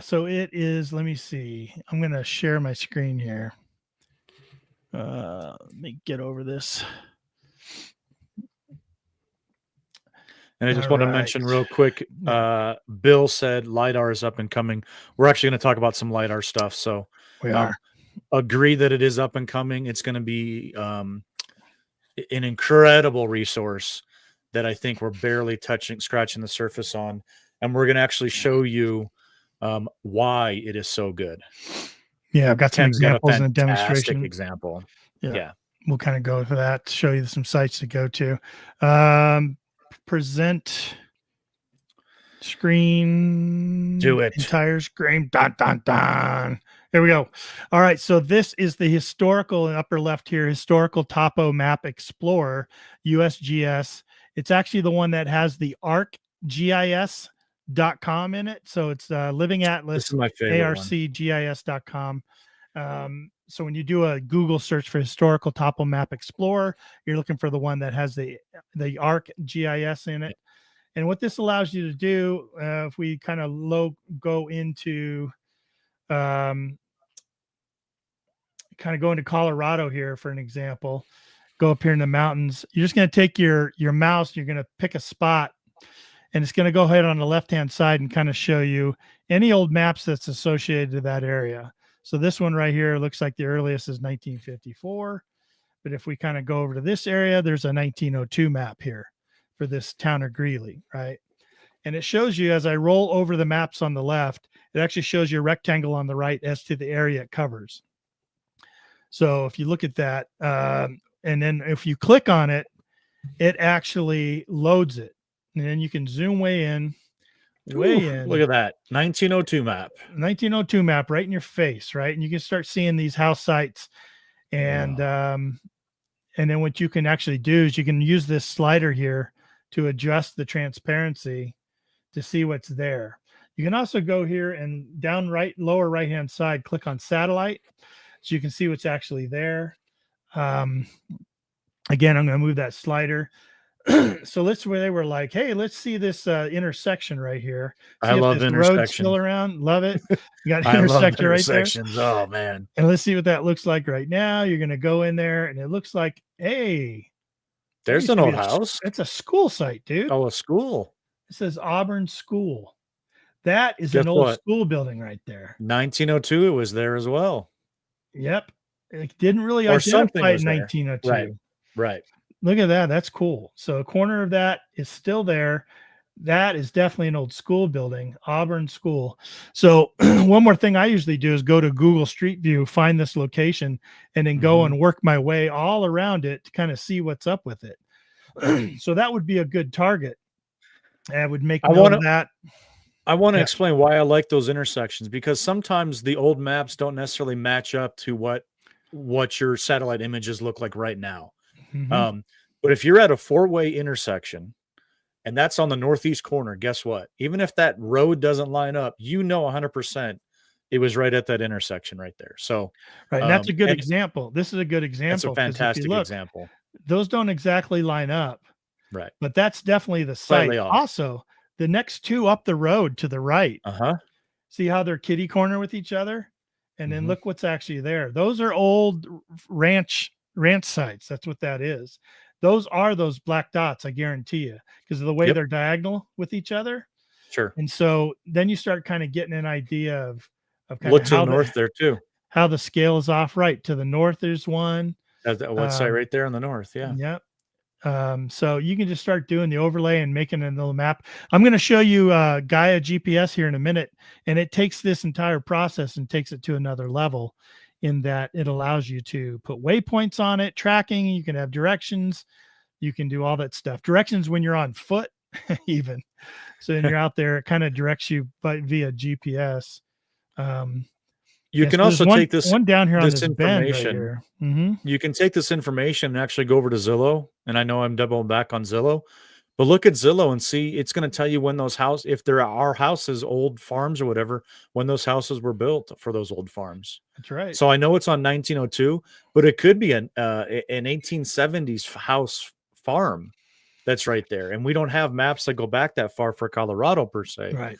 so it is. Let me see. I'm going to share my screen here. Let me get over this. And I just want to mention real quick, Bill said lidar is up and coming. We're actually going to talk about some lidar stuff. So we are. Agree that it is up and coming. It's going to be an incredible resource that I think we're barely scratching the surface on. And we're going to actually show you why it is so good. Yeah, I've got some examples in a demonstration. Example. Yeah. We'll kind of go for that, show you some sites to go to. Present screen. Do it. Entire screen. Dun, dun, dun. There we go. All right. So this is the historical upper left here, historical topo map explorer, USGS. It's actually the one that has the arcgis.com in it. So it's Living Atlas, this is my favorite arcgis.com. So when you do a Google search for historical topo map explorer, you're looking for the one that has the ArcGIS in it. And what this allows you to do, if we kind of go into, kind of go into Colorado here for an example, go up here in the mountains, you're just going to take your mouse, you're going to pick a spot, and it's going to go ahead on the left-hand side and kind of show you any old maps that's associated to that area. So this one right here looks like the earliest is 1954. But if we kind of go over to this area, there's a 1902 map here for this town of Greeley, right? And it shows you, as I roll over the maps on the left, it actually shows you a rectangle on the right as to the area it covers. So if you look at that, and then if you click on it, it actually loads it. And then you can zoom way in. Look at that 1902 map. 1902 map right in your face, right? And you can start seeing these house sites. And then what you can actually do is you can use this slider here to adjust the transparency to see what's there. You can also go here and down lower right hand side, click on satellite, so you can see what's actually there. Again, I'm going to move that slider. So let's where they were like, hey, let's see this intersection right here. See I love intersections. Road's still around. Love it. You got I love intersection right there. intersections. Oh man. And let's see what that looks like right now. You're going to go in there and it looks like, hey, there's an old house. It's a school site, dude. Oh, a school. It says Auburn School. That is Guess an old what? school building right there. 1902, it was there as well. Yep. It didn't really Or something identify was in there. 1902. Right. Look at that. That's cool. So a corner of that is still there. That is definitely an old school building, Auburn School. So one more thing I usually do is go to Google Street View, find this location, and then go and work my way all around it to kind of see what's up with it. So that would be a good target. I would make note of that. I want to explain why I like those intersections, because sometimes the old maps don't necessarily match up to what your satellite images look like right now. But if you're at a four-way intersection and that's on the northeast corner, guess what? Even if that road doesn't line up, 100% it was right at that intersection right there. So, right. And that's a good example. This is a good example. That's a fantastic example. Those don't exactly line up. Right. But that's definitely the site. Also, the next two up the road to the right. See how they're kitty corner with each other? And then look what's actually there. Those are old ranch sites. That's what that is. Those are those black dots, I guarantee you, because of the way they're diagonal with each other. Sure. And so then you start kind of getting an idea of kind look of to the north there too. How the scale is off. Right to the north, there's one. That site right there in the north. Yeah. Yep. So you can just start doing the overlay and making a little map. I'm going to show you Gaia GPS here in a minute, and it takes this entire process and takes it to another level in that it allows you to put waypoints on it, tracking. You can have directions. You can do all that stuff. Directions when you're on foot, even. So when you're out there, it kind of directs you via GPS. You can also take this one down here on this information. Bend right here. You can take this information and actually go over to Zillow. And I know I'm doubling back on Zillow, but look at Zillow and see, it's going to tell you when those houses, if there are houses, old farms or whatever, when those houses were built for those old farms. That's right. So I know it's on 1902, but it could be an 1870s house farm that's right there. And we don't have maps that go back that far for Colorado per se. Right.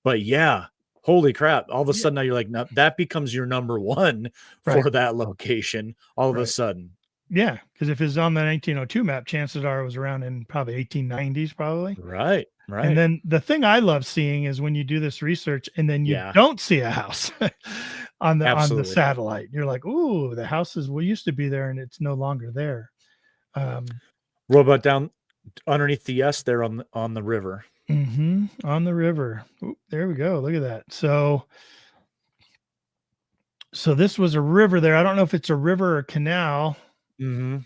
But yeah. Holy crap. All of a sudden now you're like, no, that becomes your number one for that location all of a sudden. Yeah. Because if it's on the 1902 map, chances are it was around in probably 1890s probably. Right. And then the thing I love seeing is when you do this research and then you don't see a house on the satellite. You're like, ooh, the houses used to be there and it's no longer there. What about down underneath the S there on the river? On the river. Ooh, there we go. Look at that. So this was a river there. I don't know if it's a river or canal. Because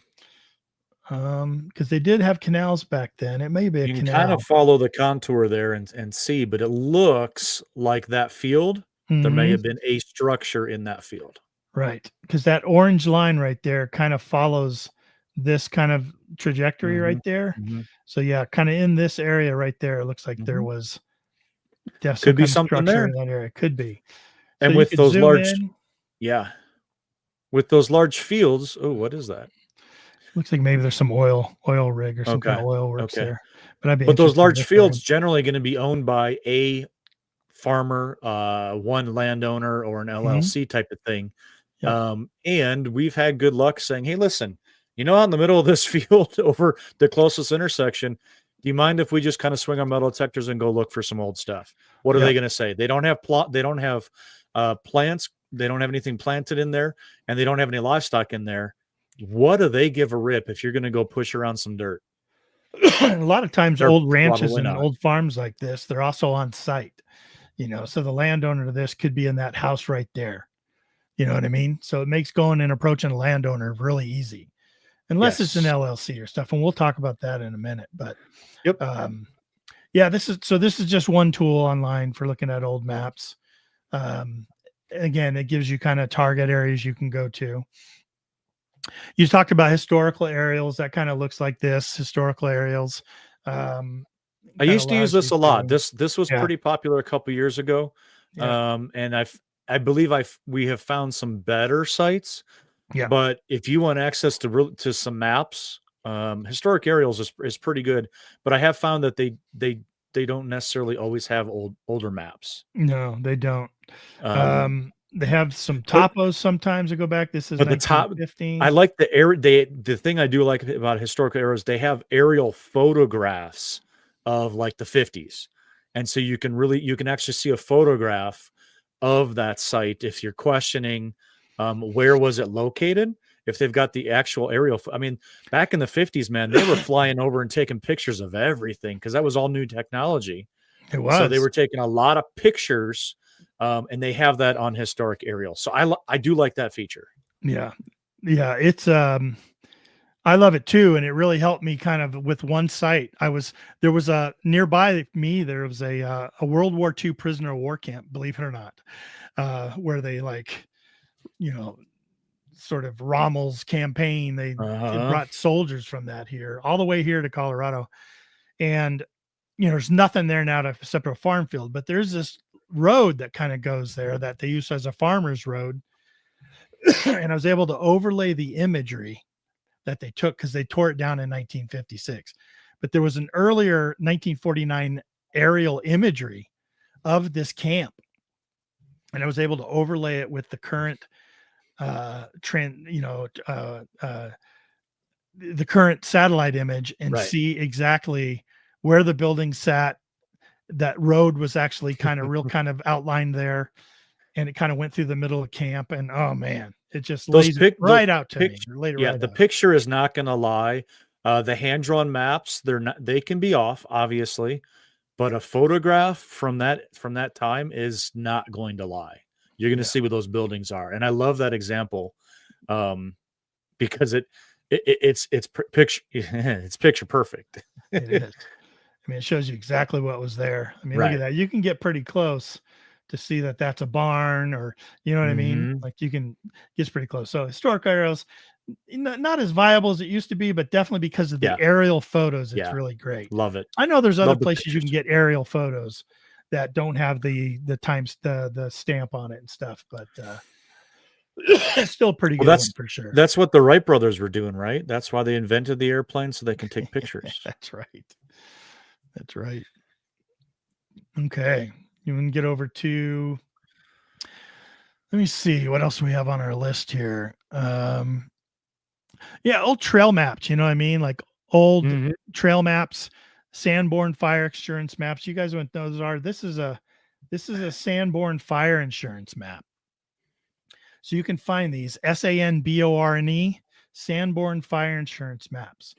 they did have canals back then. It may be a canal. You can kind of follow the contour there and see, but it looks like that field. There may have been a structure in that field. Right. Because that orange line right there kind of follows this kind of trajectory right there. So yeah, kind of in this area right there, it looks like there was definitely could be something there in that area. Could be. And so with those large fields. Oh, what is that? Looks like maybe there's some oil rig or some kind Okay. of oil works Okay. there. But I'd be But those interested to large look fields around. generally going to be owned by a farmer, one landowner, or an LLC type of thing. Yep. And we've had good luck saying, hey, listen, out in the middle of this field over the closest intersection, do you mind if we just kind of swing our metal detectors and go look for some old stuff? What are they going to say? They don't have they don't have plants. They don't have anything planted in there, and they don't have any livestock in there. What do they give a rip if you're going to go push around some dirt? A lot of times They're old ranches probably and not. old farms like this, they're also on site, so the landowner to this could be in that house right there. You know what I mean? So it makes going and approaching a landowner really easy, unless it's an Yes. LLC or stuff. And we'll talk about that in a minute, but Yep. yeah, this is just one tool online for looking at old maps. Again, it gives you kind of target areas you can go to. You talked about historical aerials. That kind of looks like this, historical aerials. I used to use this a lot. This was pretty popular a couple years ago. Yeah. And I believe we have found some better sites. Yeah. But if you want access to some maps, historic aerials is pretty good. But I have found that they don't necessarily always have older maps. No, they don't. They have some topos sometimes that go back. This is 1915. I like the thing I do like about historical aerials, they have aerial photographs of like the 50s. And so you can actually see a photograph of that site if you're questioning where was it located. If they've got the actual aerial, I mean, back in the 50s, man, they were flying over and taking pictures of everything because that was all new technology. It was. So they were taking a lot of pictures, and they have that on historic aerial. So I do like that feature. Yeah. It's I love it too, and it really helped me kind of with one site. There was a nearby me. There was a World War II prisoner of war camp, believe it or not, where they sort of Rommel's campaign. They brought soldiers from that here all the way here to Colorado, and there's nothing there now except a farm field. But there's this road that kind of goes there that they use as a farmer's road, and I was able to overlay the imagery that they took because they tore it down in 1956. But there was an earlier 1949 aerial imagery of this camp, and I was able to overlay it with the current trend, the current satellite image and see exactly where the building sat. That road was actually kind of outlined there, and it kind of went through the middle of camp. And oh man, it just lays it right out to me. The picture is not going to lie. The hand-drawn maps, they can be off, obviously, but a photograph from that time is not going to lie. You're going to see where those buildings are, and I love that example because it's picture it's picture perfect. It is. I mean, it shows you exactly what was there. I mean, look at that. You can get pretty close to see that that's a barn, or you know what I mean. Like gets pretty close. So historic aerials, not as viable as it used to be, but definitely because of the aerial photos, it's really gret. Love it. I know there's other places you can get aerial photos that don't have the stamp on it and stuff, but it's still pretty good one for sure. That's what the Wright brothers were doing, right? That's why they invented the airplane, so they can take pictures. That's right. Okay. You can get over to, let me see what else we have on our list here. Old trail maps, you know what I mean? Like old trail maps, Sanborn fire insurance maps. You guys wouldn't know those are. This is a Sanborn fire insurance map. So you can find these SANBORNE Sanborn fire insurance maps.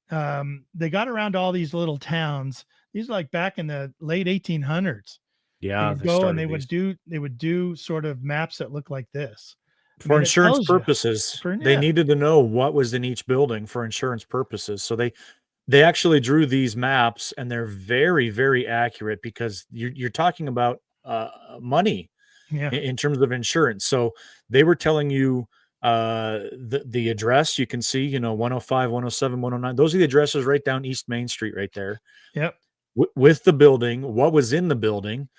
They got around all these little towns. These are like back in the late 1800s. Yeah, they would do sort of maps that look like this. For insurance purposes. They needed to know what was in each building for insurance purposes. So they actually drew these maps, and they're very, very accurate because you're talking about money in terms of insurance. So they were telling you the address. You can see 105, 107, 109. Those are the addresses right down East Main Street right there. Yep. With the building, what was in the building,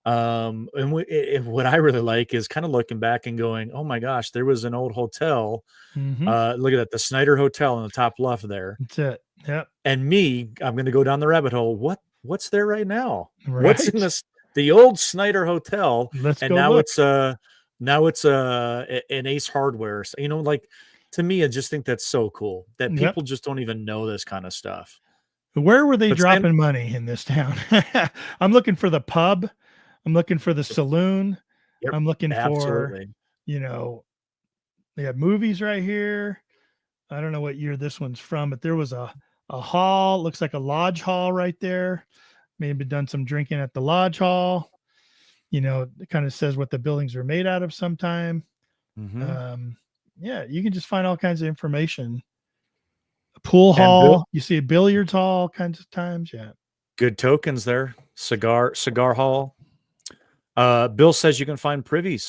What I really like is kind of looking back and going, oh my gosh, there was an old hotel. Look at that, the Snyder Hotel in the top left there. That's it. Yep. And I'm going to go down the rabbit hole. What's there right now? Right. What's in the old Snyder Hotel? Let's and go now look. it's an Ace Hardware. So, like, to me, I just think that's so cool that people just don't even know this kind of stuff. Where were they dropping money in this town? I'm looking for the pub. I'm looking for the saloon. Yep, I'm looking absolutely. for, they have movies right here. I don't know what year this one's from, but there was a hall. Looks like a lodge hall right there. Maybe done some drinking at the lodge hall. It kind of says what the buildings were made out of sometime. You can just find all kinds of information. A pool hall. You see a billiards hall all kinds of times. Yeah. Good tokens there. Cigar hall. Bill says you can find privy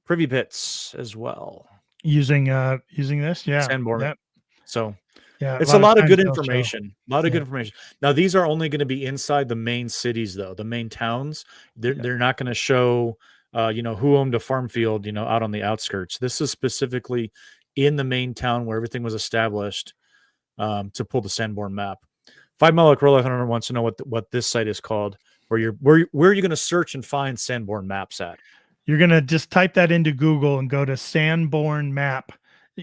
pits as well. Using this. Yeah. Sanborn. Yep. So it's a lot of good information. Good information. Now, these are only going to be inside the main cities, though, the main towns. They're not going to show, who owned a farm field, out on the outskirts. This is specifically in the main town where everything was established, to pull the Sanborn map. 5 Mile Corolla Hunter wants to know what this site is called. Where are you going to search and find Sanborn maps at? You're going to just type that into Google and go to Sanborn map.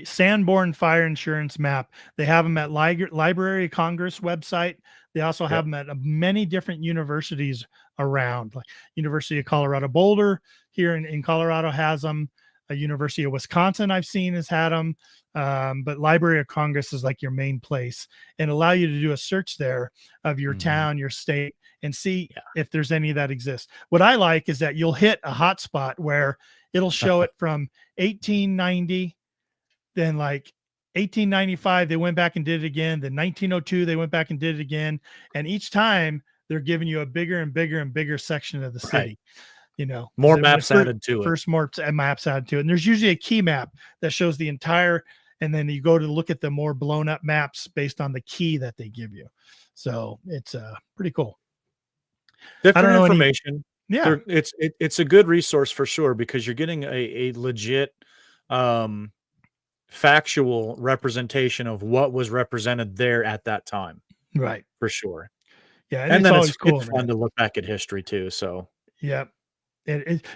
Sanborn Fire Insurance Map. They have them at Library of Congress website. They also have them at many different universities around, like University of Colorado Boulder here in Colorado has them. University of Wisconsin I've seen has had them. But Library of Congress is like your main place and allow you to do a search there of your town, your state, and see if there's any that exist. What I like is that you'll hit a hot spot where it'll show it from 1890. Then like 1895, they went back and did it again. Then 1902, they went back and did it again. And each time they're giving you a bigger and bigger and bigger section of the city. More maps added to it. First more maps added to it. And there's usually a key map that shows the entire, and then you go to look at the more blown up maps based on the key that they give you. So it's pretty cool. Different information. It's a good resource for sure, because you're getting a legit, factual representation of what was represented there at that time. Right. For sure. Yeah. And then it's cool. It's fun to look back at history too. So yeah.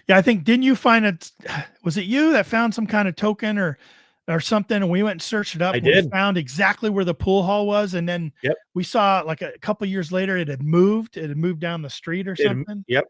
I think, didn't you find it? Was it you that found some kind of token or something? And we went and searched it up. We found exactly where the pool hall was. And then we saw like a couple years later, it had moved down the street or something. Yep.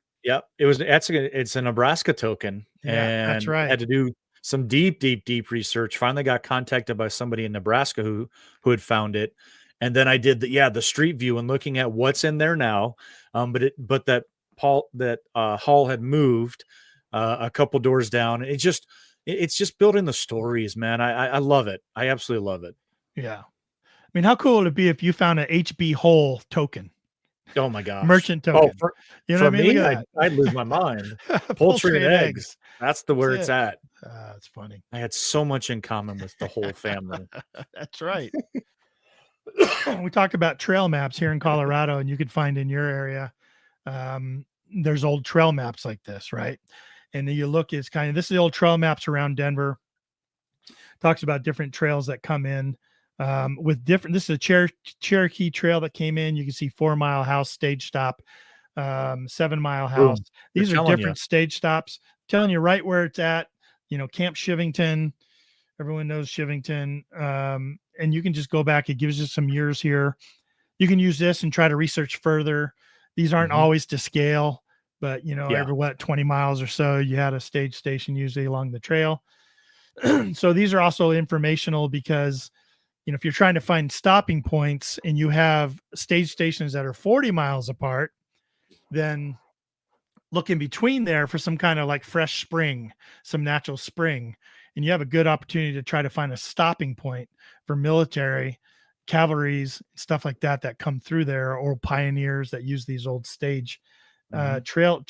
It's a Nebraska token. Yeah, that's right. Had to do some deep research. Finally got contacted by somebody in Nebraska who had found it. And then I did the street view and looking at what's in there now. But that hall had moved a couple doors down. It's just building the stories, man. I love it. I absolutely love it. Yeah. I mean, how cool would it be if you found an HB Hole token? Oh my gosh. Merchant token. For me, I'd lose my mind. Poultry and eggs. That's where it's at. That's funny. I had so much in common with the whole family. That's right. We talk about trail maps here in Colorado, and you could find in your area. There's old trail maps like this, right? And then you look, this is the old trail maps around Denver. Talks about different trails that come in with different. This is a Cherokee trail that came in. You can see 4 Mile House stage stop, 7 Mile House. These are different stage stops, telling you right where it's at. Camp Shivington. Everyone knows Shivington. And you can just go back. It gives you some years here. You can use this and try to research further. These aren't always to scale, but every 20 miles or so, you had a stage station usually along the trail. So these are also informational because, if you're trying to find stopping points and you have stage stations that are 40 miles apart, then look in between there for some kind of like fresh spring, some natural spring. And you have a good opportunity to try to find a stopping point for military, cavalries, stuff like that come through there, or pioneers that use these old stage trail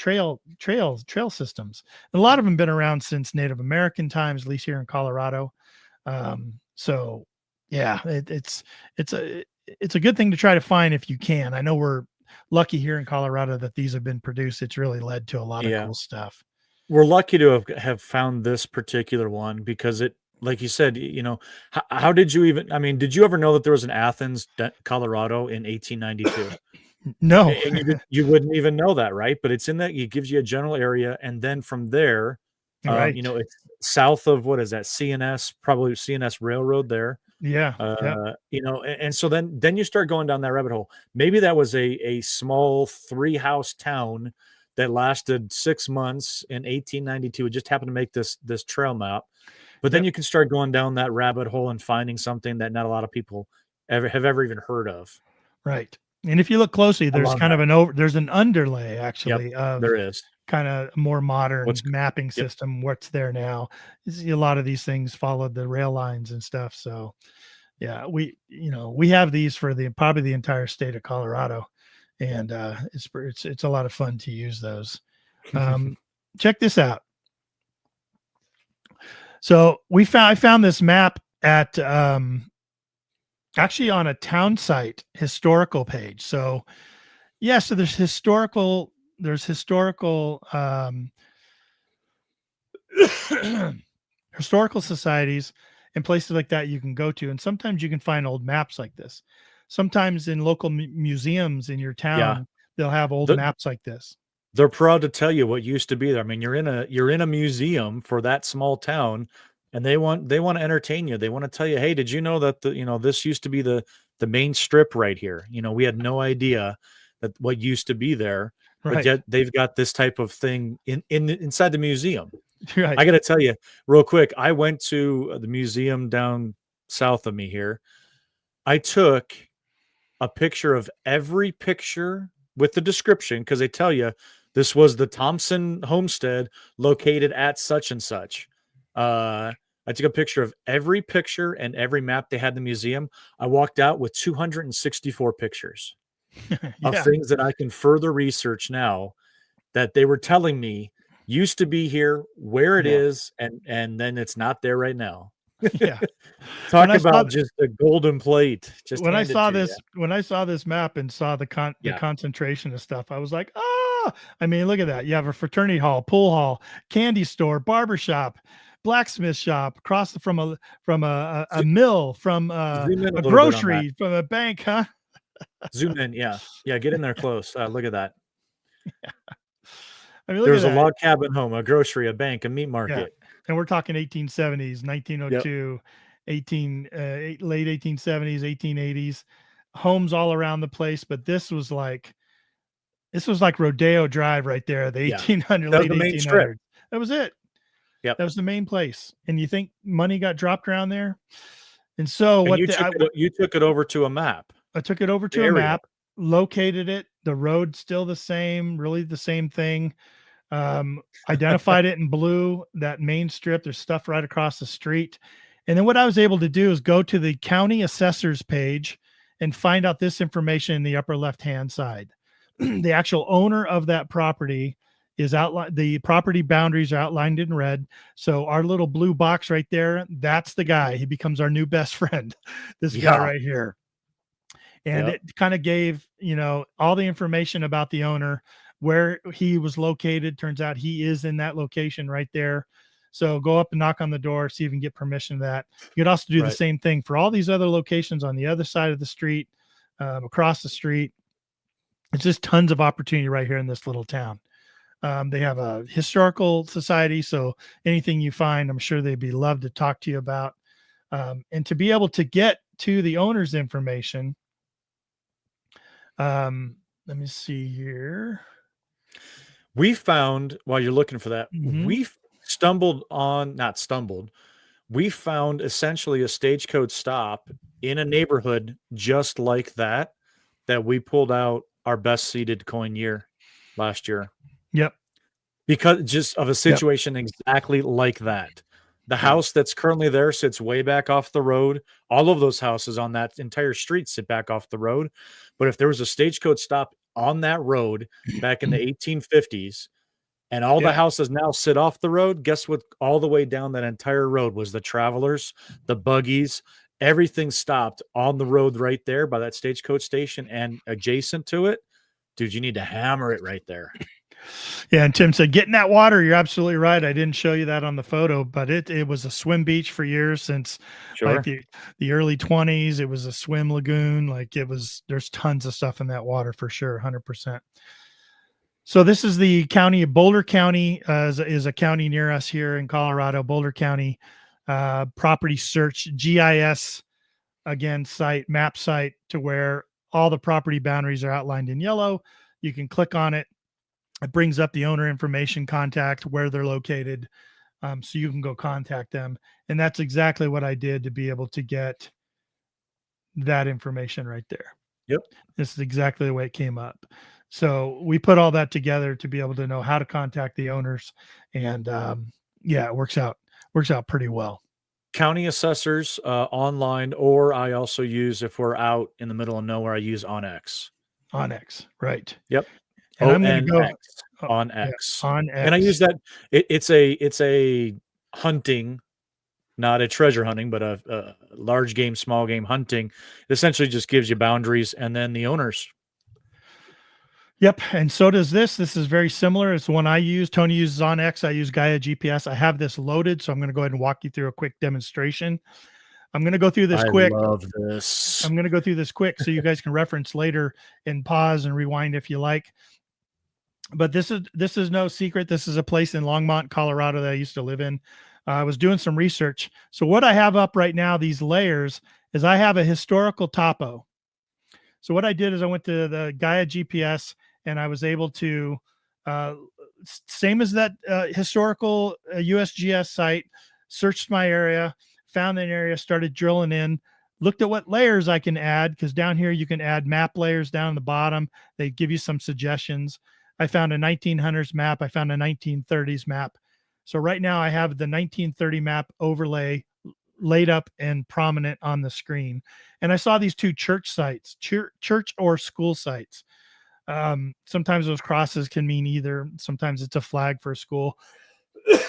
systems. And a lot of them been around since Native American times, at least here in Colorado. So yeah, it's a good thing to try to find if you can. I know we're lucky here in Colorado that these have been produced. It's really led to a lot of Yeah. cool stuff. We're lucky to have found this particular one because it, like you said, how did you even, I mean, did you ever know that there was an Athens, Colorado in 1892? No. And you wouldn't even know that, right? But it's in that, it gives you a general area. And then from there, Right. it's south of, what is that? Probably CNS Railroad there. Yeah. And so then you start going down that rabbit hole. Maybe that was a small 3-house town that lasted 6 months in 1892. It just happened to make this trail map. But then you can start going down that rabbit hole and finding something that not a lot of people have ever even heard of. Right. And if you look closely, there's kind of there's an underlay actually of there is kind of more modern mapping system. What's there now? A lot of these things followed the rail lines and stuff. So yeah, we have these for probably the entire state of Colorado, and it's a lot of fun to use those. Check this out. So I found this map at actually on a town site historical page. So yeah, so there's historical historical societies and places like that you can go to, and sometimes you can find old maps like this. Sometimes in local museums in your town, they'll have old maps like this. They're proud to tell you what used to be there. I mean, you're in a museum for that small town, and they want to entertain you. They want to tell you, hey, did you know that this used to be the main strip right here? We had no idea that what used to be there, but yet they've got this type of thing inside the museum. Right. I got to tell you real quick. I went to the museum down south of me here. I took a picture of every picture with the description, because they tell you this was the Thompson homestead located at such and such. I took a picture of every picture and every map they had in the museum. I walked out with 264 pictures of things that I can further research now that they were telling me used to be here, where it is, and then it's not there right now. Yeah. Talk about just a golden plate. Just when I saw this map and saw the concentration of stuff, I was like, I mean, look at that. You have a fraternity hall, pool hall, candy store, barbershop, blacksmith shop, across from a mill, from a grocery, from a bank, huh? Zoom in, yeah. Get in there close. Look at that. Yeah. I mean, there's a log cabin home, a grocery, a bank, a meat market. Yeah. And we're talking 1870s, 1902, late 1870s, 1880s, homes all around the place. But this was like Rodeo Drive right there, the 1800s, late 1800s. That was it. Yep. That was the main place. And you think money got dropped around there? And so you took it over to a map. I took it over to a map, located it. The road's still the same, really the same thing. Identified it in blue, that main strip. There's stuff right across the street. And then what I was able to do is go to the county assessor's page and find out this information in the upper left-hand side. The actual owner of that property is outlined. The property boundaries are outlined in red. So our little blue box right there, that's the guy. He becomes our new best friend. This guy right here. And it kind of gave, all the information about the owner, where he was located. Turns out he is in that location right there. So go up and knock on the door, see if you can get permission to that. You could also do the same thing for all these other locations on the other side of the street, across the street. It's just tons of opportunity right here in this little town. They have a historical society, so anything you find, I'm sure they'd be love to talk to you about. And to be able to get to the owner's information, let me see here. We found, while you're looking for that, we we found essentially a stagecoach stop in a neighborhood just like that we pulled out our best seeded coin year last year. Yep. Because just of a situation exactly like that. The house that's currently there sits way back off the road. All of those houses on that entire street sit back off the road. But if there was a stagecoach stop on that road back in the 1850s, and all the houses now sit off the road, guess what? All the way down that entire road was the travelers, the buggies, everything stopped on the road right there by that stagecoach station and adjacent to it. dude, you need to hammer it right there. Yeah, and Tim said, get in that water. You're absolutely right. I didn't show you that on the photo, but it was a swim beach for years since Sure. like the early 20s. It was a swim lagoon. Like there's tons of stuff in that water for sure, 100%. So this is the county of Boulder County, is a county near us here in Colorado. Boulder County property search GIS, again, map site to where all the property boundaries are outlined in yellow. You can click on it. It brings up the owner information, contact, where they're located. So you can go contact them. And that's exactly what I did to be able to get that information right there. Yep. This is exactly the way it came up. So we put all that together to be able to know how to contact the owners. And it works out pretty well. County assessors online, or I also use, if we're out in the middle of nowhere, I use OnX. OnX, right. Yep. And I'm going to go on X. Yeah, on X. And I use that. It's a hunting, not a treasure hunting, but a large game, small game hunting. It essentially just gives you boundaries and then the owners. Yep. And so does this. This is very similar. It's the one I use. Tony uses OnX. I use Gaia GPS. I have this loaded, so I'm going to go ahead and walk you through a quick demonstration. I'm going to go through this quick. I love this. I'm going to go through this quick so you guys can reference later and pause and rewind if you like. But this is no secret. This is a place in Longmont, Colorado that I used to live in. I was doing some research. So what I have up right now, these layers, is I have a historical topo. So what I did is I went to the Gaia GPS and I was able to, same as that historical USGS site, searched my area, found an area, started drilling in, looked at what layers I can add, because down here you can add map layers down in the bottom. They give you some suggestions. I found a 1900s map. I found a 1930s map. So right now I have the 1930 map overlay laid up and prominent on the screen. And I saw these two church sites, church or school sites. Sometimes those crosses can mean either. Sometimes it's a flag for a school.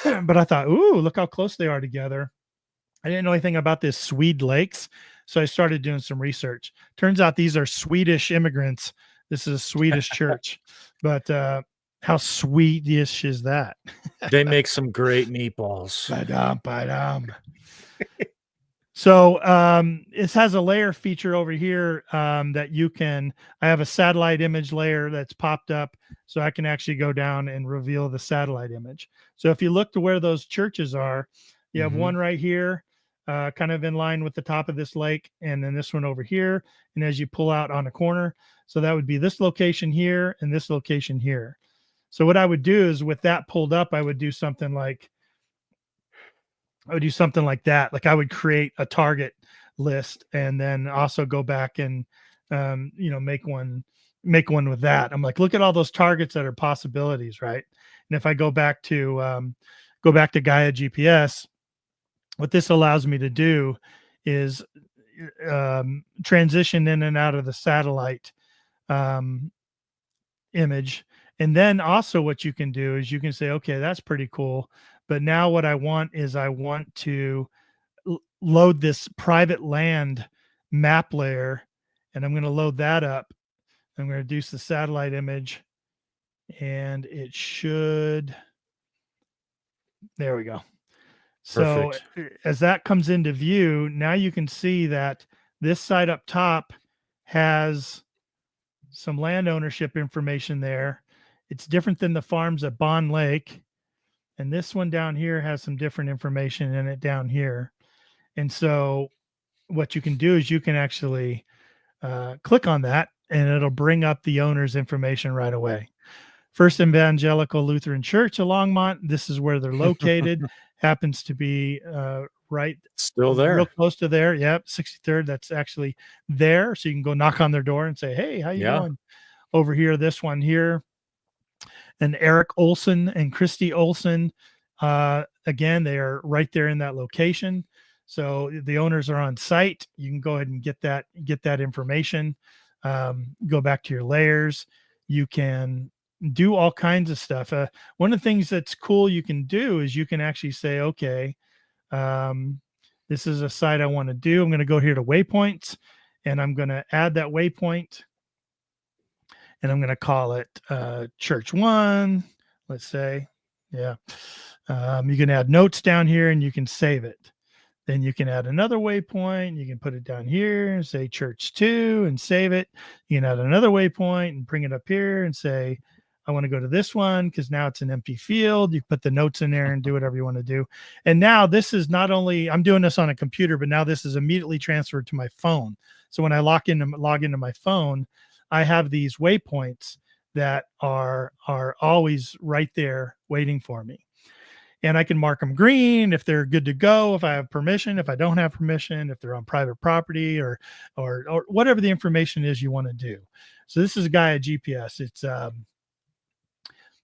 But I thought, ooh, look how close they are together. I didn't know anything about this Swede Lakes. So I started doing some research. Turns out these are Swedish immigrants. This is a Swedish church. But how Swedish is that? They make some great meatballs. Ba-dum. So it has a layer feature over here that you can, I have a satellite image layer that's popped up, so I can actually go down and reveal the satellite image. So if you look to where those churches are, you have one right here, kind of in line with the top of this lake, and then this one over here. And as you pull out on a corner, so that would be this location here and this location here. So what I would do is with that pulled up, I would do something like that. Like I would create a target list and then also go back and, make one with that. I'm like, look at all those targets that are possibilities. Right. And if I go back to Gaia GPS, what this allows me to do is, transition in and out of the satellite, image. And then also what you can do is you can say, okay, that's pretty cool. But now what I want to load this private land map layer, and I'm going to load that up. I'm going to reduce the satellite image, and it should, there we go. So as that comes into view, now you can see that this side up top has some land ownership information there. It's different than the farms at Bond Lake. And this one down here has some different information in it down here. And so what you can do is you can actually click on that and it'll bring up the owner's information right away. First Evangelical Lutheran Church of Longmont. This is where they're located. Happens to be right still there, real close to there. Yep, 63rd. That's actually there. So you can go knock on their door and say, hey, how you doing? Over here, this one here. And Eric Olson and Christy Olson, again, they are right there in that location. So the owners are on site. You can go ahead and get that information. Go back to your layers. You can do all kinds of stuff. One of the things that's cool you can do is you can actually say, okay, this is a site I want to do. I'm going to go here to waypoints, and I'm going to add that waypoint. and I'm going to call it Church 1, let's say. Yeah. You can add notes down here and you can save it. Then you can add another waypoint. You can put it down here and say Church 2 and save it. You can add another waypoint and bring it up here and say, I want to go to this one because now it's an empty field. You put the notes in there and do whatever you want to do. And now this is not only, I'm doing this on a computer, but now this is immediately transferred to my phone. So when I log into my phone, I have these waypoints that are always right there waiting for me. And I can mark them green if they're good to go, if I have permission, if I don't have permission, if they're on private property or whatever the information is you want to do. So this is a Gaia GPS.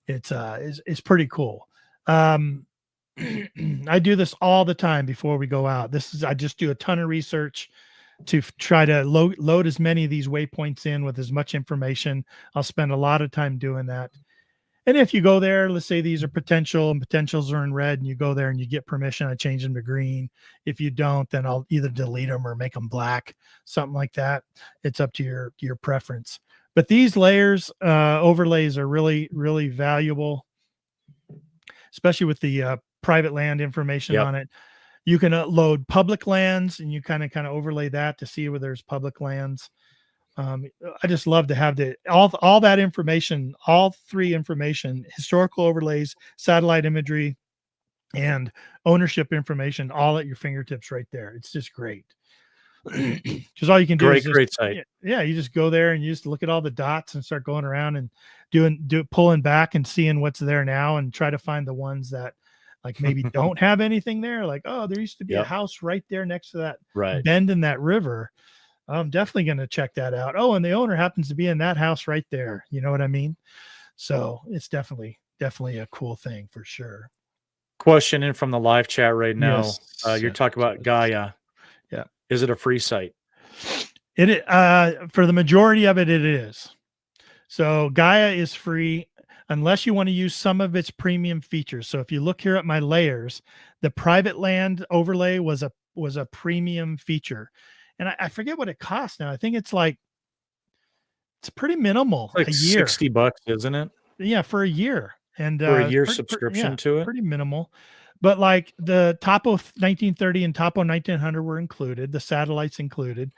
It's pretty cool. I do this all the time before we go out. I just do a ton of research to try to load as many of these waypoints in with as much information. I'll spend a lot of time doing that. And if you go there, let's say these are potential and potentials are in red and you go there and you get permission, I change them to green. If you don't, then I'll either delete them or make them black, something like that. It's up to your preference. But these layers, overlays are really, really valuable, especially with the private land information on it. You can load public lands and you kind of overlay that to see where there's public lands. I just love to have all that information, all three information, historical overlays, satellite imagery, and ownership information, all at your fingertips right there. It's just great. Because all you can do is great site. Yeah, you just go there and you just look at all the dots and start going around and pulling back and seeing what's there now and try to find the ones that like maybe don't have anything there. Like, oh, there used to be a house right there next to that bend in that river. I'm definitely going to check that out. Oh, and the owner happens to be in that house right there. You know what I mean? So it's definitely a cool thing for sure. Question in from the live chat right now. Yes. You're talking about Gaia. Yeah. Is it a free site? It for the majority of it is. So Gaia is free unless you want to use some of its premium features. So if you look here at my layers, the private land overlay was a premium feature. And I forget what it costs now. I think it's pretty minimal. Like a year. $60, isn't it? Yeah, for a year. And for a year subscription to it. Pretty minimal. But like the Topo 1930 and Topo 1900 were included, the satellites included.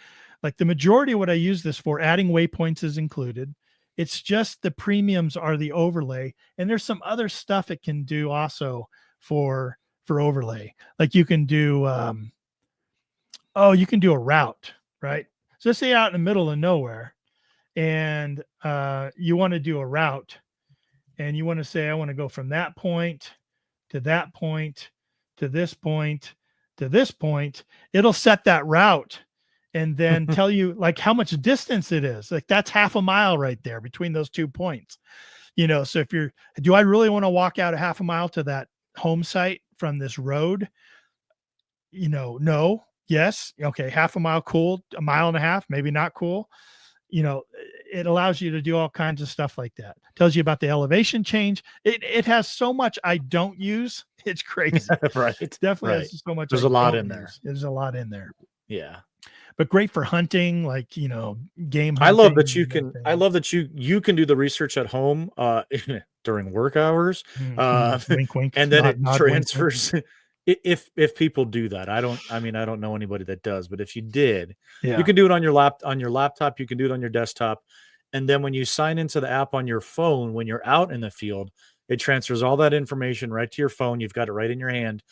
Like the majority of what I use this for, adding waypoints is included. It's just the premiums are the overlay. And there's some other stuff it can do also for overlay. Like you can do you can do a route, right? So let's say out in the middle of nowhere and you want to do a route and you want to say, I want to go from that point to that point, to this point, to this point. It'll set that route and then tell you like how much distance it is. Like that's half a mile right there between those 2 points. So if do I really want to walk out a half a mile to that home site from this road? No. Yes. Okay. Half a mile. Cool. A mile and a half, maybe not cool. It allows you to do all kinds of stuff like that. Tells you about the elevation change. It has so much I don't use. It's crazy. Right. It definitely has so much. There's a lot in there. There's a lot in there. Yeah. But great for hunting, like, game hunting. I love that you can do the research at home during work hours. Wink, wink. And then it transfers. Wink, wink. If people do that, I don't know anybody that does, but if you did, you can do it on your laptop, you can do it on your desktop. And then when you sign into the app on your phone, when you're out in the field, it transfers all that information right to your phone. You've got it right in your hand.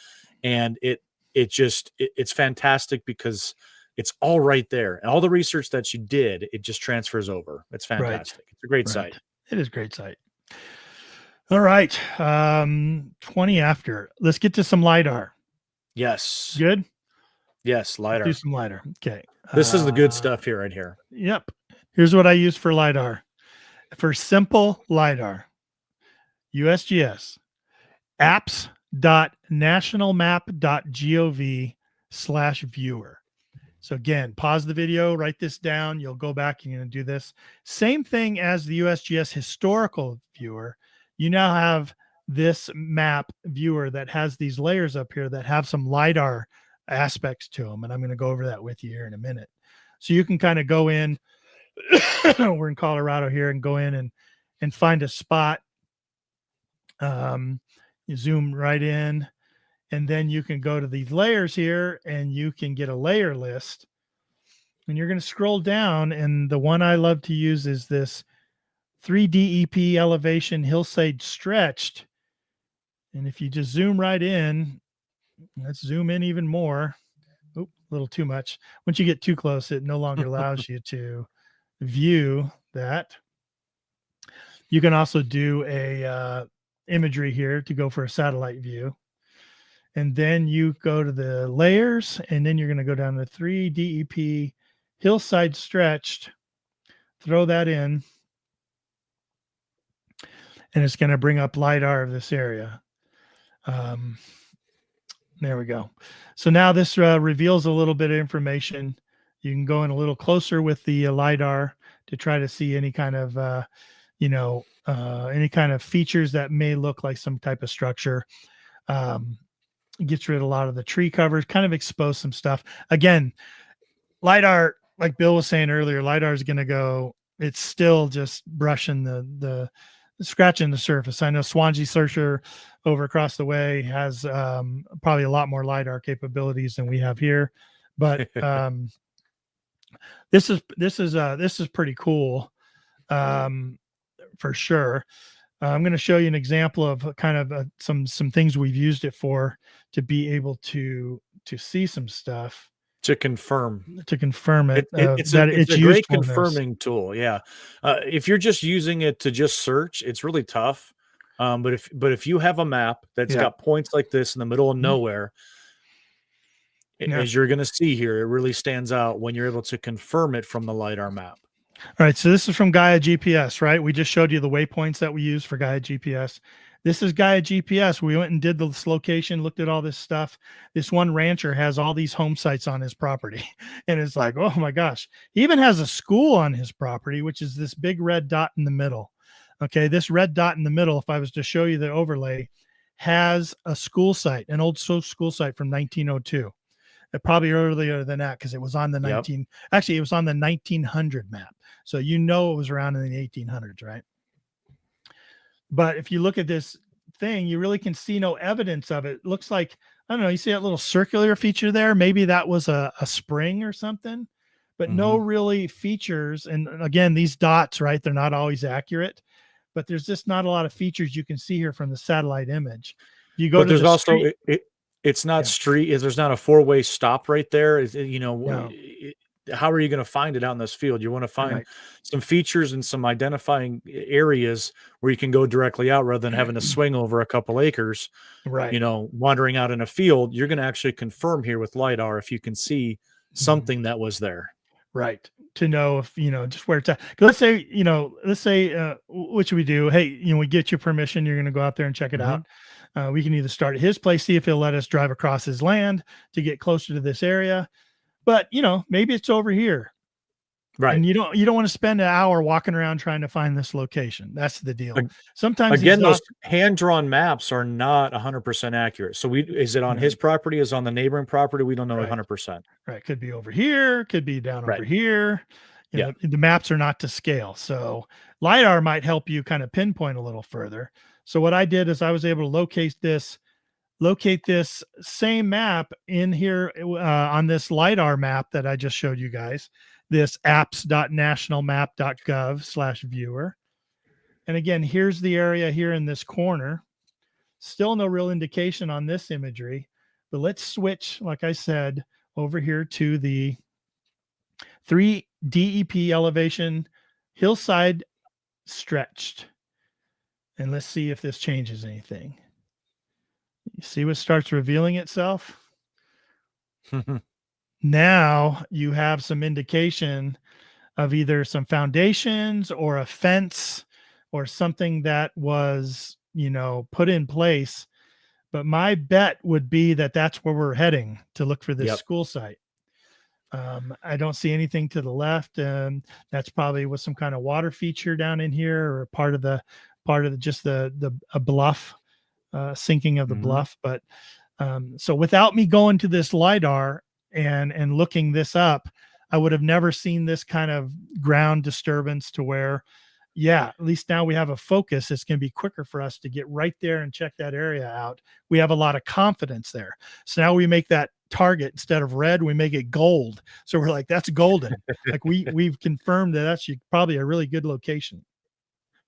And it's fantastic because it's all right there. And all the research that you did, it just transfers over. It's fantastic. Right. It's a great site. It is a great site. All right. 20 after. Let's get to some lidar. Yes. Good? Yes, lidar. Let's do some lidar. Okay. This is the good stuff here right here. Yep. Here's what I use for lidar. For simple lidar, USGS, apps.nationalmap.gov/viewer. So again, pause the video, write this down. You'll go back, you're going to do this. Same thing as the USGS historical viewer. You now have this map viewer that has these layers up here that have some lidar aspects to them. And I'm going to go over that with you here in a minute. So you can kind of go in we're in Colorado here, and go in and find a spot. You zoom right in, and then you can go to these layers here, and you can get a layer list. And you're going to scroll down, and the one I love to use is this 3DEP elevation hillside stretched. And if you just zoom right in, let's zoom in even more. Oop, a little too much. Once you get too close, it no longer allows you to view that. You can also do a imagery here to go for a satellite view. And then you go to the layers, and then you're going to go down to 3DEP hillside stretched, throw that in, and it's going to bring up lidar of this area. There we go. So now this reveals a little bit of information. You can go in a little closer with the lidar to try to see any kind of any kind of features that may look like some type of structure. Gets rid of a lot of the tree covers, kind of expose some stuff. Again, lidar, like Bill was saying earlier, lidar is going to go, it's still just brushing the scratching the surface. I know Swansea Searcher over across the way has probably a lot more lidar capabilities than we have here, but this is pretty cool for sure. I'm going to show you an example of kind of some things we've used it for to be able to see some stuff. To confirm it. It's a great confirming tool. Yeah. If you're just using it to just search, it's really tough. But if you have a map that's got points like this in the middle of nowhere, as you're going to see here, it really stands out when you're able to confirm it from the lidar map. All right. So this is from Gaia GPS, right? We just showed you the waypoints that we use for Gaia GPS. This is Gaia GPS. We went and did this location, looked at all this stuff. This one rancher has all these home sites on his property. And it's like, oh my gosh. He even has a school on his property, which is this big red dot in the middle. Okay. This red dot in the middle, if I was to show you the overlay, has a school site, an old school site from 1902. Probably earlier than that, because it was on the it was on the 1900 map. So it was around in the 1800s, right? But if you look at this thing, you really can see no evidence of it. It looks like, I don't know, you see that little circular feature there? Maybe that was a spring or something, but no really features. And again, these dots, right? They're not always accurate, but there's just not a lot of features you can see here from the satellite image. You go to the street, it's not street. There's not a four-way stop right there. How are you going to find it out in this field? You want to find some features and some identifying areas where you can go directly out rather than having to swing over a couple acres, right? Wandering out in a field. You're going to actually confirm here with lidar if you can see something that was there, right? To know if, just where it's at. Let's say, what should we do? Hey, we get your permission. You're going to go out there and check it out. We can either start at his place, see if he'll let us drive across his land to get closer to this area. But, maybe it's over here. Right. And you don't want to spend an hour walking around trying to find this location. That's the deal. Sometimes those hand-drawn maps are not 100% accurate. So is it on his property? Is it on the neighboring property? We don't know 100%. Right. Could be over here. Could be down over here. The maps are not to scale. So lidar might help you kind of pinpoint a little further. So what I did is I was able to locate this same map in here on this lidar map that I just showed you guys, this apps.nationalmap.gov/viewer. And again, here's the area here in this corner. Still no real indication on this imagery, but let's switch, like I said, over here to the 3DEP elevation hillside stretched. And let's see if this changes anything. You see what starts revealing itself? Now you have some indication of either some foundations or a fence or something that was, put in place. But my bet would be that that's where we're heading to look for this school site. I don't see anything to the left. That's probably with some kind of water feature down in here or part of just a bluff, sinking of the bluff. But so without me going to this lidar and looking this up, I would have never seen this kind of ground disturbance to where, yeah, at least now we have a focus. It's going to be quicker for us to get right there and check that area out. We have a lot of confidence there. So now we make that target, instead of red, we make it gold. So we're like, that's golden. Like we've confirmed that that's probably a really good location.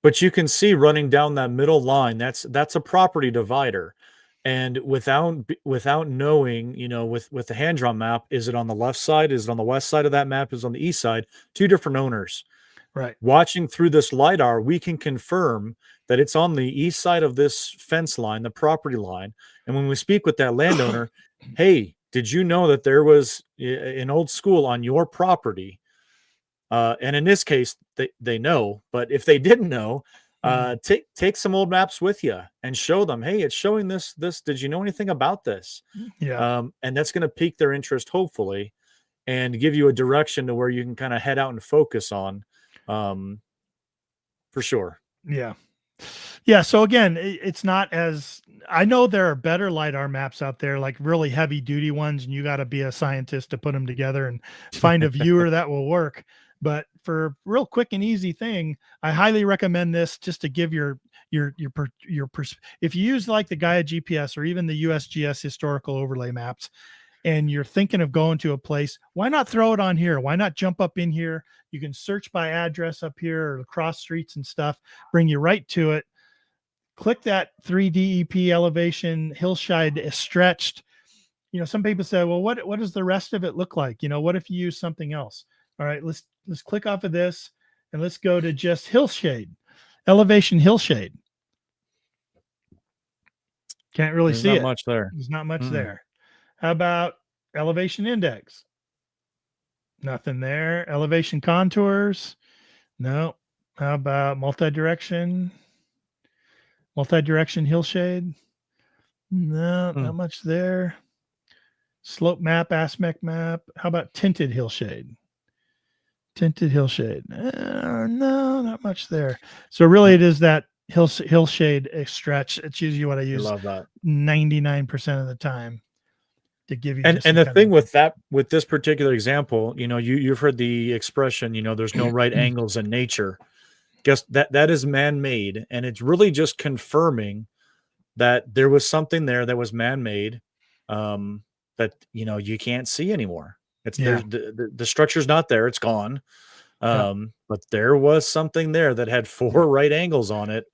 But you can see running down that middle line, that's a property divider. And without knowing, with the hand drawn map, is it on the left side? Is it on the west side of that map? Is it on the east side? Two different owners. Right. Watching through this lidar, we can confirm that it's on the east side of this fence line, the property line. And when we speak with that landowner, hey, did you know that there was an old school on your property? And in this case, they know. But if they didn't know, take some old maps with you and show them, hey, it's showing this. Did you know anything about this? Yeah. And that's going to pique their interest, hopefully, and give you a direction to where you can kind of head out and focus on, for sure. Yeah. Yeah. So again, it's not as, I know there are better lidar maps out there, like really heavy duty ones, and you got to be a scientist to put them together and find a viewer that will work. But for a real quick and easy thing, I highly recommend this, just to give if you use like the Gaia GPS or even the USGS historical overlay maps, and you're thinking of going to a place, why not throw it on here? Why not jump up in here? You can search by address up here or across streets and stuff, bring you right to it. Click that 3DEP elevation hillside stretched. Some people say, well, what does the rest of it look like? What if you use something else? All right, let's click off of this and let's go to just hillshade, elevation hillshade. Can't really see it. There's not much there. There's not much there. How about elevation index? Nothing there. Elevation contours? No. How about multi-direction hillshade? No, not much there. Slope map, aspect map. How about tinted hillshade? No, not much there. So really it is that hillshade stretch. It's usually what I use. I love that 99% of the time to give you. And the thing with this particular example, you've heard the expression, there's no right angles in nature. Guess that is man-made, and it's really just confirming that there was something there that was man-made, that you can't see anymore. It's there. The structure's not there; it's gone. But there was something there that had 4 right angles on it.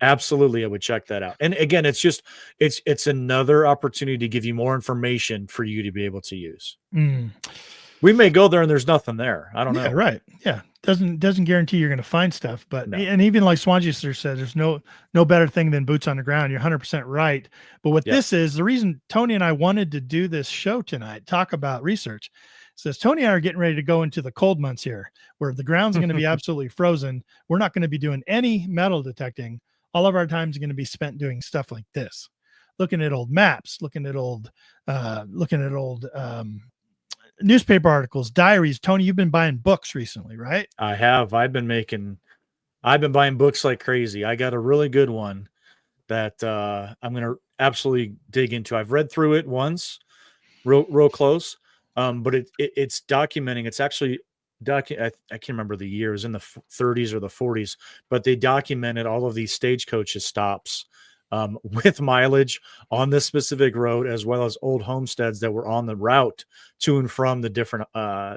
Absolutely, I would check that out. And again, it's another opportunity to give you more information for you to be able to use. We may go there and there's nothing there. I don't know. Right. Yeah. Doesn't guarantee you're going to find stuff, but and even like Swanjester said, there's no better thing than boots on the ground. You're 100% right. But what this is, the reason Tony and I wanted to do this show tonight, talk about research, says Tony and I are getting ready to go into the cold months here, where the ground's going to be absolutely frozen. We're not going to be doing any metal detecting. All of our time is going to be spent doing stuff like this, looking at old maps, looking at old newspaper articles, diaries. Tony, you've been buying books recently, right? I have. I've been buying books like crazy. I got a really good one that I'm going to absolutely dig into. I've read through it once, real close. But it's documenting. It's actually I can't remember the year. It was in the 30s or the 40s, but they documented all of these stagecoaches stops with mileage on this specific road, as well as old homesteads that were on the route to and from the different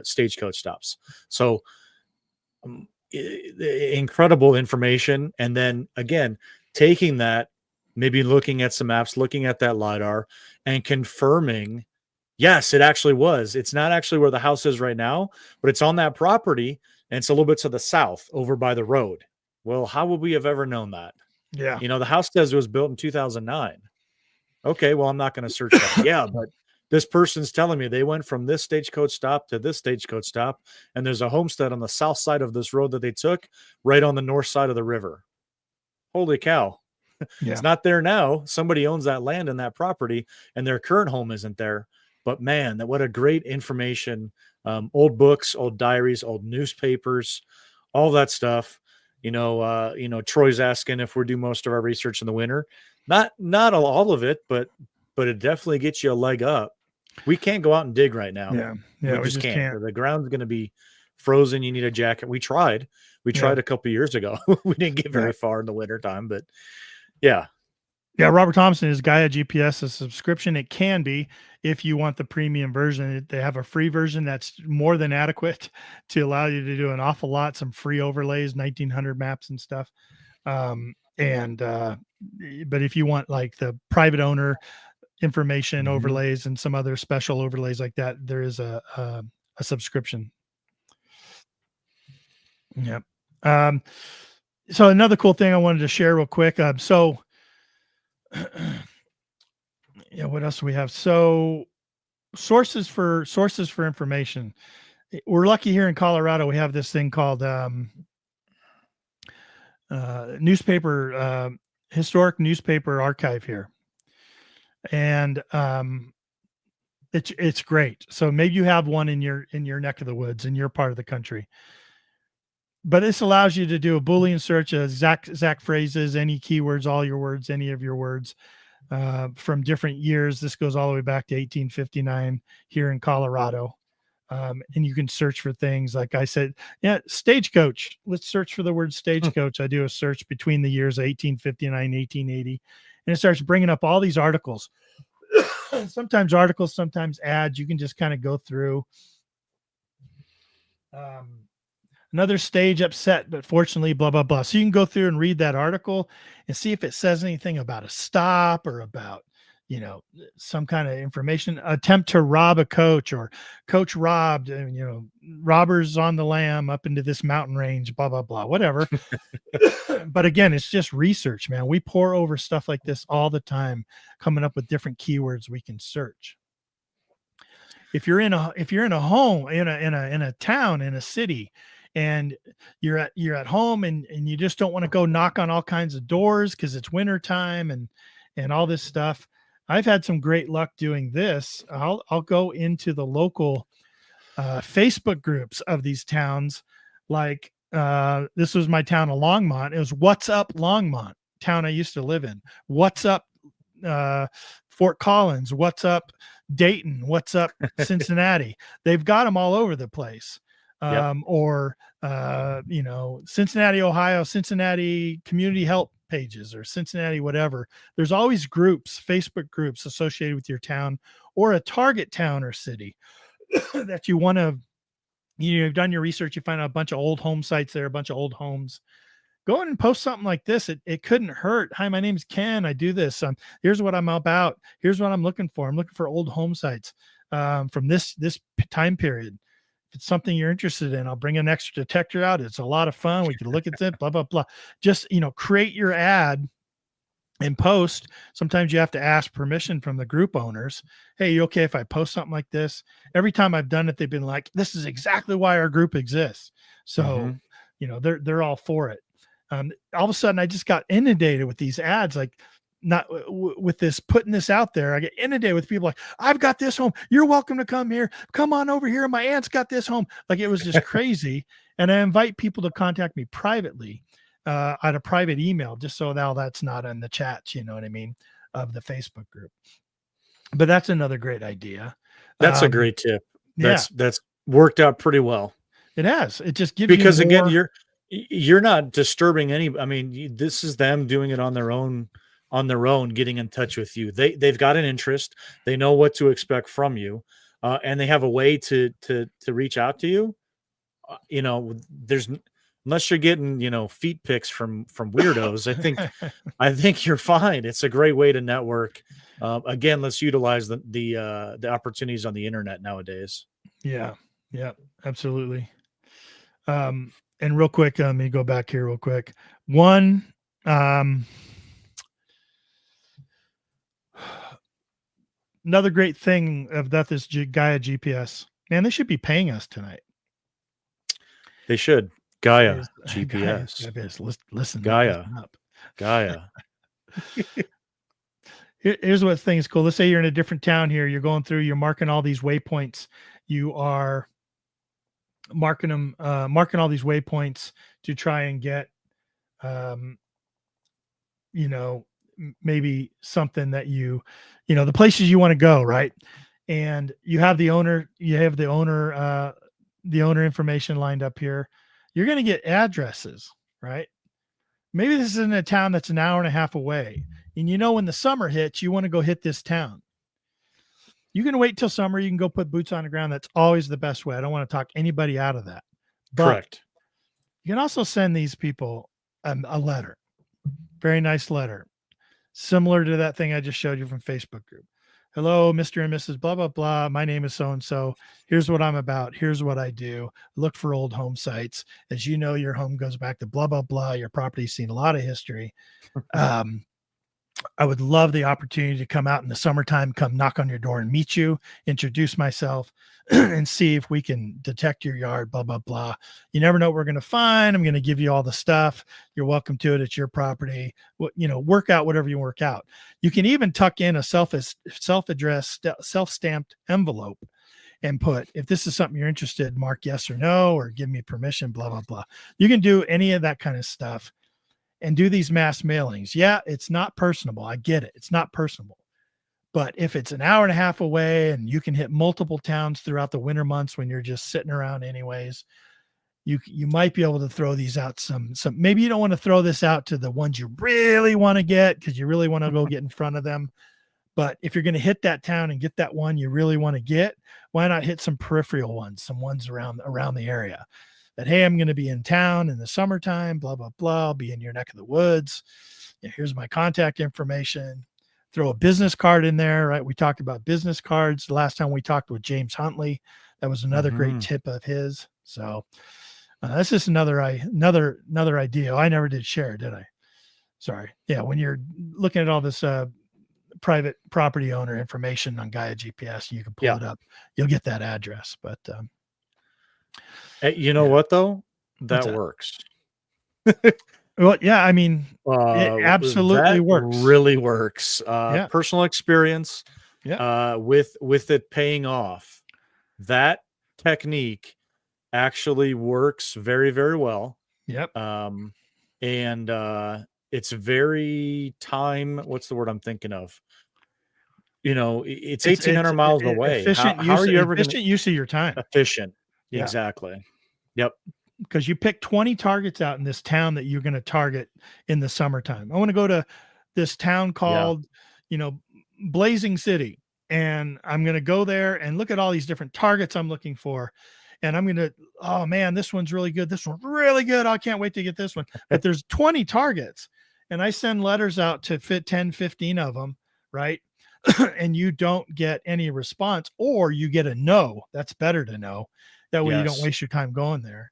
stagecoach stops. So incredible information. And then again, taking that, maybe looking at some maps, looking at that lidar and confirming, yes, it actually was. It's not actually where the house is right now, but it's on that property and it's a little bit to the south over by the road. Well, how would we have ever known that? Yeah. The house says it was built in 2009. Okay, well, I'm not going to search that. Yeah, but this person's telling me they went from this stagecoach stop to this stagecoach stop, and there's a homestead on the south side of this road that they took right on the north side of the river. Holy cow. Yeah. It's not there now. Somebody owns that land and that property, and their current home isn't there. But man, what a great information. Old books, old diaries, old newspapers, all that stuff. Troy's asking if we do most of our research in the winter. Not all of it, but it definitely gets you a leg up. We can't go out and dig right now. Yeah. We just can't. The ground's going to be frozen. You need a jacket. We tried a couple years ago. We didn't get very far in the winter time, but yeah. Yeah. Robert Thompson is Gaia GPS, a subscription. It can be, if you want the premium version. They have a free version that's more than adequate to allow you to do an awful lot, some free overlays, 1900 maps and stuff. But if you want like the private owner information overlays and some other special overlays like that, there is a subscription. Yeah. So another cool thing I wanted to share real quick. Yeah, what else do we have? So sources for information. We're lucky here in Colorado. We have this thing called historic newspaper archive here. And it's great. So maybe you have one in your neck of the woods, in your part of the country. But this allows you to do a Boolean search, exact phrases, any keywords, all your words, any of your words from different years. This goes all the way back to 1859 here in Colorado. And you can search for things like I said, stagecoach. Let's search for the word stagecoach. I do a search between the years 1859, 1880, and it starts bringing up all these articles. Sometimes articles, sometimes ads. You can just kind of go through. Another stage upset, but fortunately, blah, blah, blah. So you can go through and read that article and see if it says anything about a stop or about, some kind of information. Attempt to rob a coach, or coach robbed, robbers on the lam up into this mountain range, blah, blah, blah, whatever. But again, it's just research, man. We pour over stuff like this all the time, coming up with different keywords we can search. If you're in a home, in a town, in a city, and you're at home and you just don't want to go knock on all kinds of doors because it's winter time and all this stuff. I've had some great luck doing this. I'll go into the local Facebook groups of these towns. Like this was my town of Longmont. It was What's Up Longmont, town I used to live in. What's Up Fort Collins? What's Up Dayton? What's Up Cincinnati? They've got them all over the place. Or Cincinnati, Ohio, Cincinnati community help pages, or Cincinnati, whatever. There's always groups, Facebook groups associated with your town or a target town or city that you want to, you've done your research. You find out a bunch of old home sites there, a bunch of old homes. Go in and post something like this. It couldn't hurt. Hi, my name's Ken. I do this. Here's what I'm about. Here's what I'm looking for. I'm looking for old home sites from this time period. If it's something you're interested in, I'll bring an extra detector out. It's a lot of fun. We can look at it, blah, blah, blah. Just, create your ad and post. Sometimes you have to ask permission from the group owners. Hey, you okay if I post something like this? Every time I've done it, they've been like, this is exactly why our group exists. So, they're all for it. All of a sudden I just got inundated with these ads, like not with this, putting this out there. I get inundated with people like, I've got this home. You're welcome to come here. Come on over here. My aunt's got this home. Like, it was just crazy. And I invite people to contact me privately at a private email, just so now that's not in the chats, you know what I mean, of the Facebook group. But that's another great idea. That's a great tip. That's worked out pretty well. It has. It just gives because you more... again, you're not disturbing any. I mean, this is them doing it on their own, getting in touch with you. They've got an interest. They know what to expect from you, and they have a way to reach out to you. There's, unless you're getting feet pics from weirdos, I think you're fine. It's a great way to network. Again, let's utilize the opportunities on the internet nowadays. Yeah, absolutely. And real quick, let me go back here real quick. One, another great thing about this Gaia GPS, man, they should be paying us tonight. They should. Gaia GPS. Listen, Gaia. Gaia. Here's what thing is cool. Let's say you're in a different town here. You're going through, you're marking all these waypoints. You are marking all these waypoints to try and get, maybe something that the places you want to go, right? and you have the owner information lined up here, you're going to get addresses, right? Maybe this is in a town that's an hour and a half away. And when the summer hits, you want to go hit this town. You can wait till summer. You can go put boots on the ground. That's always the best way. I don't want to talk anybody out of that. But Correct. you can also send these people a letter. Very nice letter. Similar to that thing I just showed you from Facebook group. Hello, Mr. and Mrs. blah, blah, blah. My name is so-and-so. Here's what I'm about. Here's what I do. Look for old home sites. As you know, your home goes back to blah, blah, blah. Your property's seen a lot of history. I would love the opportunity to come out in the summertime, come knock on your door and meet you, introduce myself, and see if we can detect your yard, blah, blah, blah. You never know what we're going to find. I'm going to give you all the stuff. You're welcome to it. It's your property. Work out whatever you work out. You can even tuck in a self-addressed, self-stamped envelope and put, if this is something you're interested in, mark yes or no, or give me permission, blah, blah, blah. You can do any of that kind of stuff and do these mass mailings. Yeah, it's not personable. I get it. It's not personable. But if it's an hour and a half away and you can hit multiple towns throughout the winter months when you're just sitting around anyways, you might be able to throw these out some. Maybe you don't want to throw this out to the ones you really want to get because you really want to go get in front of them. But if you're going to hit that town and get that one you really want to get, why not hit some peripheral ones, some ones around the area? That, hey, I'm going to be in town in the summertime, blah, blah, blah. I'll be in your neck of the woods. Here's my contact information. Throw a business card in there, right? We talked about business cards the last time we talked with James Huntley. That was another great tip of his. So that's just another idea. I never did share, did I? Sorry. Yeah, when you're looking at all this private property owner information on Gaia GPS, you can pull it up. You'll get that address, but you know what though? That works. Well, yeah, I mean, it absolutely works. Really works. Personal experience. With it paying off. That technique actually works very, very well. Yep. And it's very time. What's the word I'm thinking of? It's 1,800 miles away. How are you ever efficient use of your time? Efficient. Yeah. Exactly. Yep. Because you pick 20 targets out in this town that you're going to target in the summertime. I want to go to this town called, Blazing City. And I'm going to go there and look at all these different targets I'm looking for. And I'm going to, oh man, this one's really good. This one's really good. I can't wait to get this one. But there's 20 targets. And I send letters out to fit 10, 15 of them, right? And you don't get any response, or you get a no. That's better to know. That way you don't waste your time going there.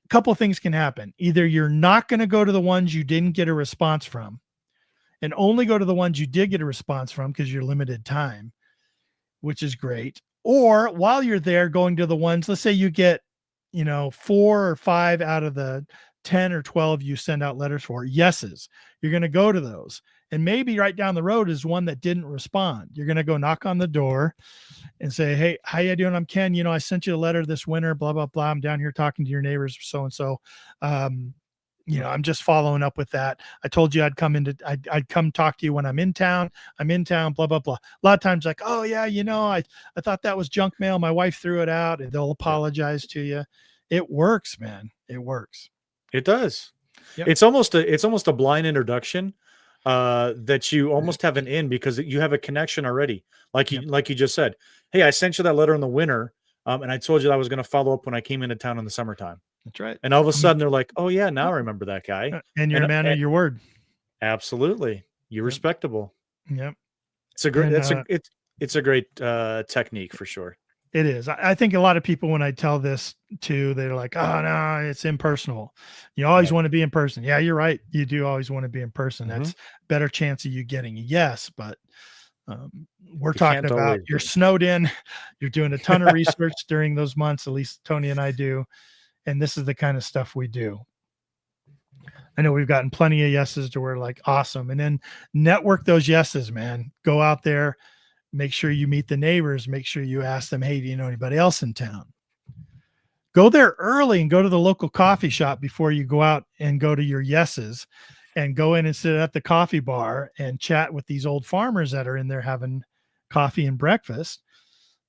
A couple of things can happen. Either you're not going to go to the ones you didn't get a response from and only go to the ones you did get a response from because you're limited time, which is great. Or while you're there going to the ones, let's say you get, 4 or 5 out of the 10 or 12 you send out letters for yeses. You're going to go to those. And maybe right down the road is one that didn't respond. You're going to go knock on the door and say, hey, how you doing? I'm Ken. I sent you a letter this winter, blah, blah, blah. I'm down here talking to your neighbors, so-and-so. I'm just following up with that. I told you I'd come talk to you when I'm in town. I'm in town, blah, blah, blah. A lot of times like, oh yeah, I thought that was junk mail. My wife threw it out, and they'll apologize to you. It works, man. It works. It does. Yep. It's almost a blind introduction. That you almost have an in because you have a connection already. Like you just said, hey, I sent you that letter in the winter. And I told you that I was going to follow up when I came into town in the summertime. That's right. And all of a sudden they're like, oh yeah, now I remember that guy. And you're a man of your word. Absolutely. You're respectable. Yep. It's a great, it's a great technique for sure. It is. I think a lot of people, when I tell this to, they're like, oh no, it's impersonal. You always want to be in person. Yeah, you're right. You do always want to be in person. That's better chance of you getting a yes. But we're talking about you're snowed in. You're doing a ton of research during those months. At least Tony and I do. And this is the kind of stuff we do. I know we've gotten plenty of yeses to where like, awesome. And then network those yeses, man. Go out there. Make sure you meet the neighbors. Make sure you ask them, hey, do you know anybody else in town? Go there early and go to the local coffee shop before you go out and go to your yeses, and go in and sit at the coffee bar and chat with these old farmers that are in there having coffee and breakfast.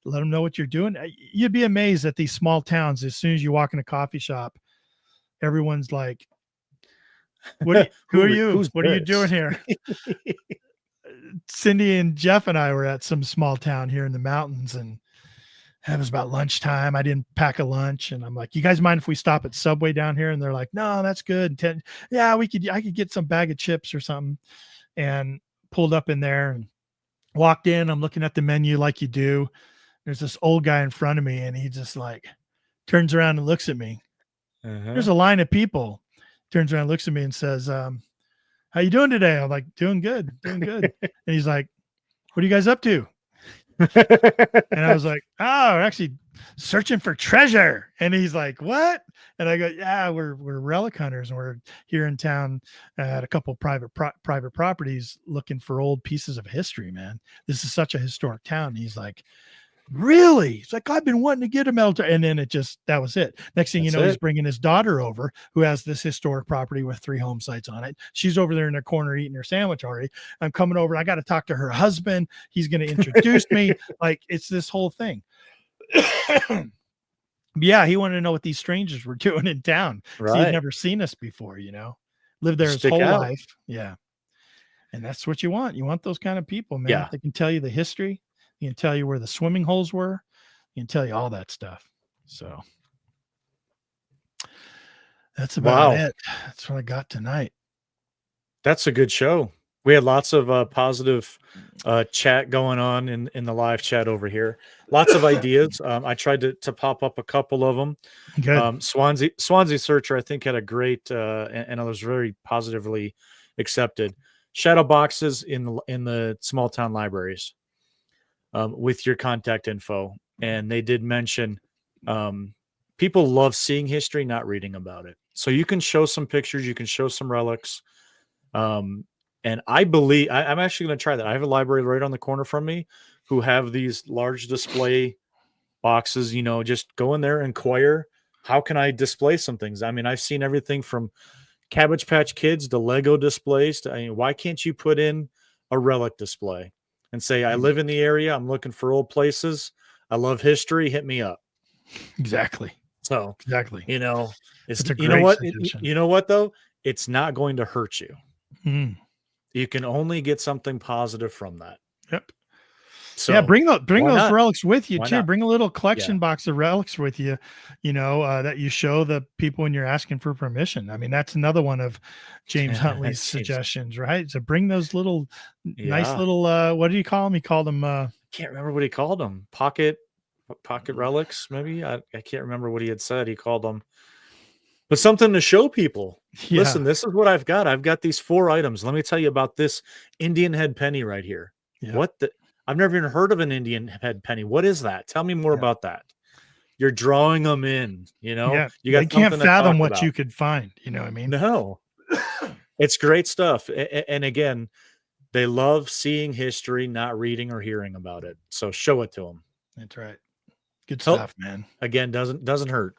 Let them know what you're doing. You'd be amazed at these small towns. As soon as you walk in a coffee shop, everyone's like, who are you? What are you doing here? Cindy and Jeff and I were at some small town here in the mountains, and it was about lunchtime. I didn't pack a lunch, and I'm like, you guys mind if we stop at Subway down here? And they're like, no, that's good. Yeah, I could get some bag of chips or something. And pulled up in there and walked in. I'm looking at the menu like you do. There's this old guy in front of me, and he just like turns around and looks at me. There's a line of people. Turns around, looks at me and says, how you doing today? I'm like, doing good. And he's like, what are you guys up to? And I was like, oh, we're actually searching for treasure. And he's like, what? And I go, yeah, we're relic hunters, and we're here in town at a couple private properties looking for old pieces of history, man. This is such a historic town. And he's like, really? It's like, I've been wanting to get a metal. And then that was it. Next thing you know, he's bringing his daughter over, who has this historic property with 3 home sites on it. She's over there in the corner eating her sandwich already. I'm coming over. I got to talk to her husband. He's going to introduce me. Like, it's this whole thing. Yeah, he wanted to know what these strangers were doing in town. Right. He'd never seen us before, lived there his whole life. Yeah. And that's what you want. You want those kind of people, man. Yeah. They can tell you the history. He can tell you where the swimming holes were. He can tell you all that stuff. So that's about it. That's what I got tonight. That's a good show. We had lots of positive chat going on in the live chat over here. Lots of ideas. I tried to pop up a couple of them. Good. Swansea Searcher, I think, had a great and it was very positively accepted. Shadow boxes in the small town libraries. With your contact info. And they did mention people love seeing history, not reading about it. So you can show some pictures, you can show some relics. And I believe I'm actually going to try that. I have a library right on the corner from me who have these large display boxes. Just go in there, inquire, how can I display some things? I mean, I've seen everything from Cabbage Patch Kids to Lego displays to, why can't you put in a relic display and say, I live in the area, I'm looking for old places, I love history, hit me up. Exactly. So exactly. It's you know what though? It's not going to hurt you. You can only get something positive from that. Yep. So yeah, bring those relics with you too. Bring a little collection box of relics with you, that you show the people when you're asking for permission. I mean, that's another one of James Huntley's suggestions, right? So bring those little nice little what do you call them? He called them can't remember what he called them. Pocket relics, maybe. I can't remember what he had said. He called them. But something to show people. Yeah. Listen, this is what I've got. I've got these 4 items. Let me tell you about this Indian head penny right here. Yeah. I've never even heard of an Indian head penny. What is that? Tell me more about that. You're drawing them in, Yeah. They can't fathom what you could find. You know what I mean? No. It's great stuff. And again, they love seeing history, not reading or hearing about it. So show it to them. That's right. Good stuff, man. Again, doesn't hurt.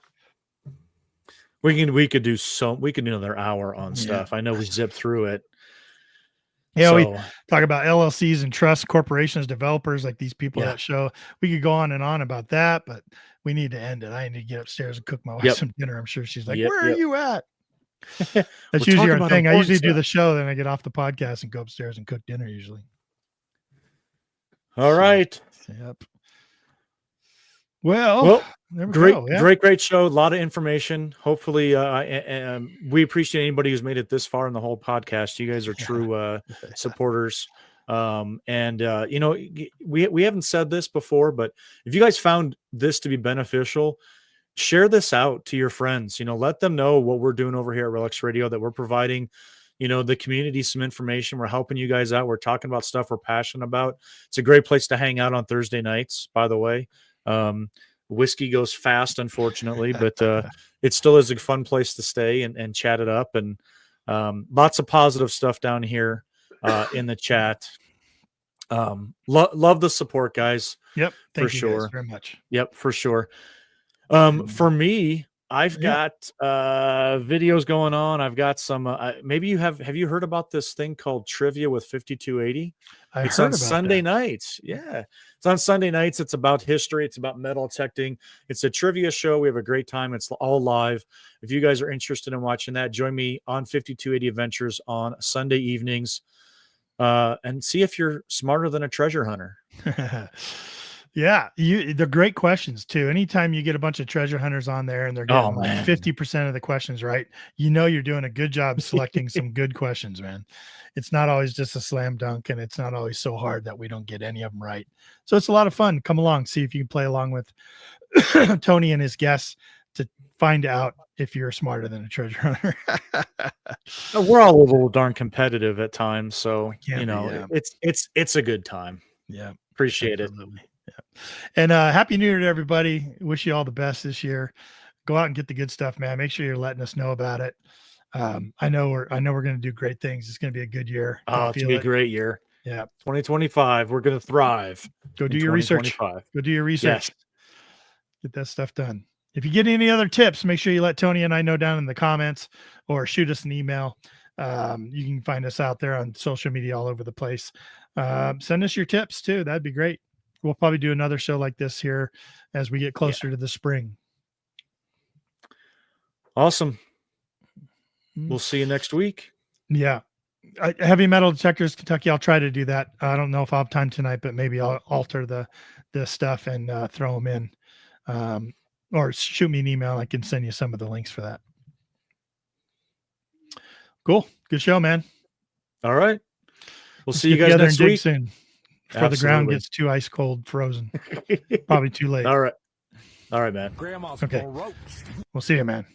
We could do another hour on stuff. I know we zipped through it. Yeah, we talk about LLCs and trust corporations, developers, like these people that show. We could go on and on about that, but we need to end it. I need to get upstairs and cook my wife some dinner. I'm sure she's like, where are you at? That's usually our thing. I usually do the show, then I get off the podcast and go upstairs and cook dinner usually. All right. Yep. Well, great show. A lot of information. Hopefully, we appreciate anybody who's made it this far in the whole podcast. You guys are true supporters. We haven't said this before, but if you guys found this to be beneficial, share this out to your friends. Let them know what we're doing over here at Relics Radio, that we're providing, the community some information. We're helping you guys out. We're talking about stuff we're passionate about. It's a great place to hang out on Thursday nights, by the way. Whiskey goes fast, unfortunately, but it still is a fun place to stay and chat it up. And lots of positive stuff down here in the chat. Love the support, guys. Yep. Thank you guys very much. Yep, for sure. For me, I've got videos going on. I've got some. Maybe you have you heard about this thing called Trivia with 5280? It's on Sunday nights. Yeah, it's on Sunday nights. It's about history. It's about metal detecting. It's a trivia show. We have a great time. It's all live. If you guys are interested in watching that, join me on 5280 Adventures on Sunday evenings, and see if you're smarter than a treasure hunter. Yeah, they're great questions too. Anytime you get a bunch of treasure hunters on there and they're getting like 50% of the questions right, you're doing a good job selecting some good questions, man. It's not always just a slam dunk, and it's not always so hard that we don't get any of them right. So it's a lot of fun. Come along, see if you can play along with Tony and his guests to find out if you're smarter than a treasure hunter. We're all a little darn competitive at times, so it's a good time. Yeah, appreciate it. Yeah. And Happy New Year to everybody. Wish you all the best this year. Go out and get the good stuff, man. Make sure you're letting us know about it. I know we're going to do great things. It's going to be a good year. Oh, it's going to be a great year. Yeah. 2025. We're going to thrive. Go do your research. Go do your research. Yes. Get that stuff done. If you get any other tips, make sure you let Tony and I know down in the comments or shoot us an email. You can find us out there on social media all over the place. Send us your tips too. That'd be great. We'll probably do another show like this here as we get closer to the spring. Awesome. We'll see you next week. Yeah. Heavy Metal Detectors Kentucky. I'll try to do that. I don't know if I'll have time tonight, but maybe I'll alter the stuff and throw them in, or shoot me an email. I can send you some of the links for that. Cool. Good show, man. All right. We'll see you guys next week soon. Before the ground gets too ice cold, frozen. Probably too late. All right, man. Grandma's okay. We'll see you, man.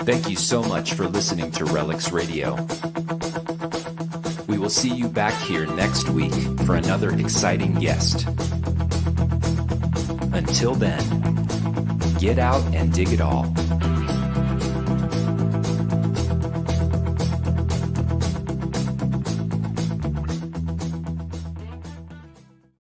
Thank you so much for listening to Relics Radio. We will see you back here next week for another exciting guest. Until then, get out and dig it all.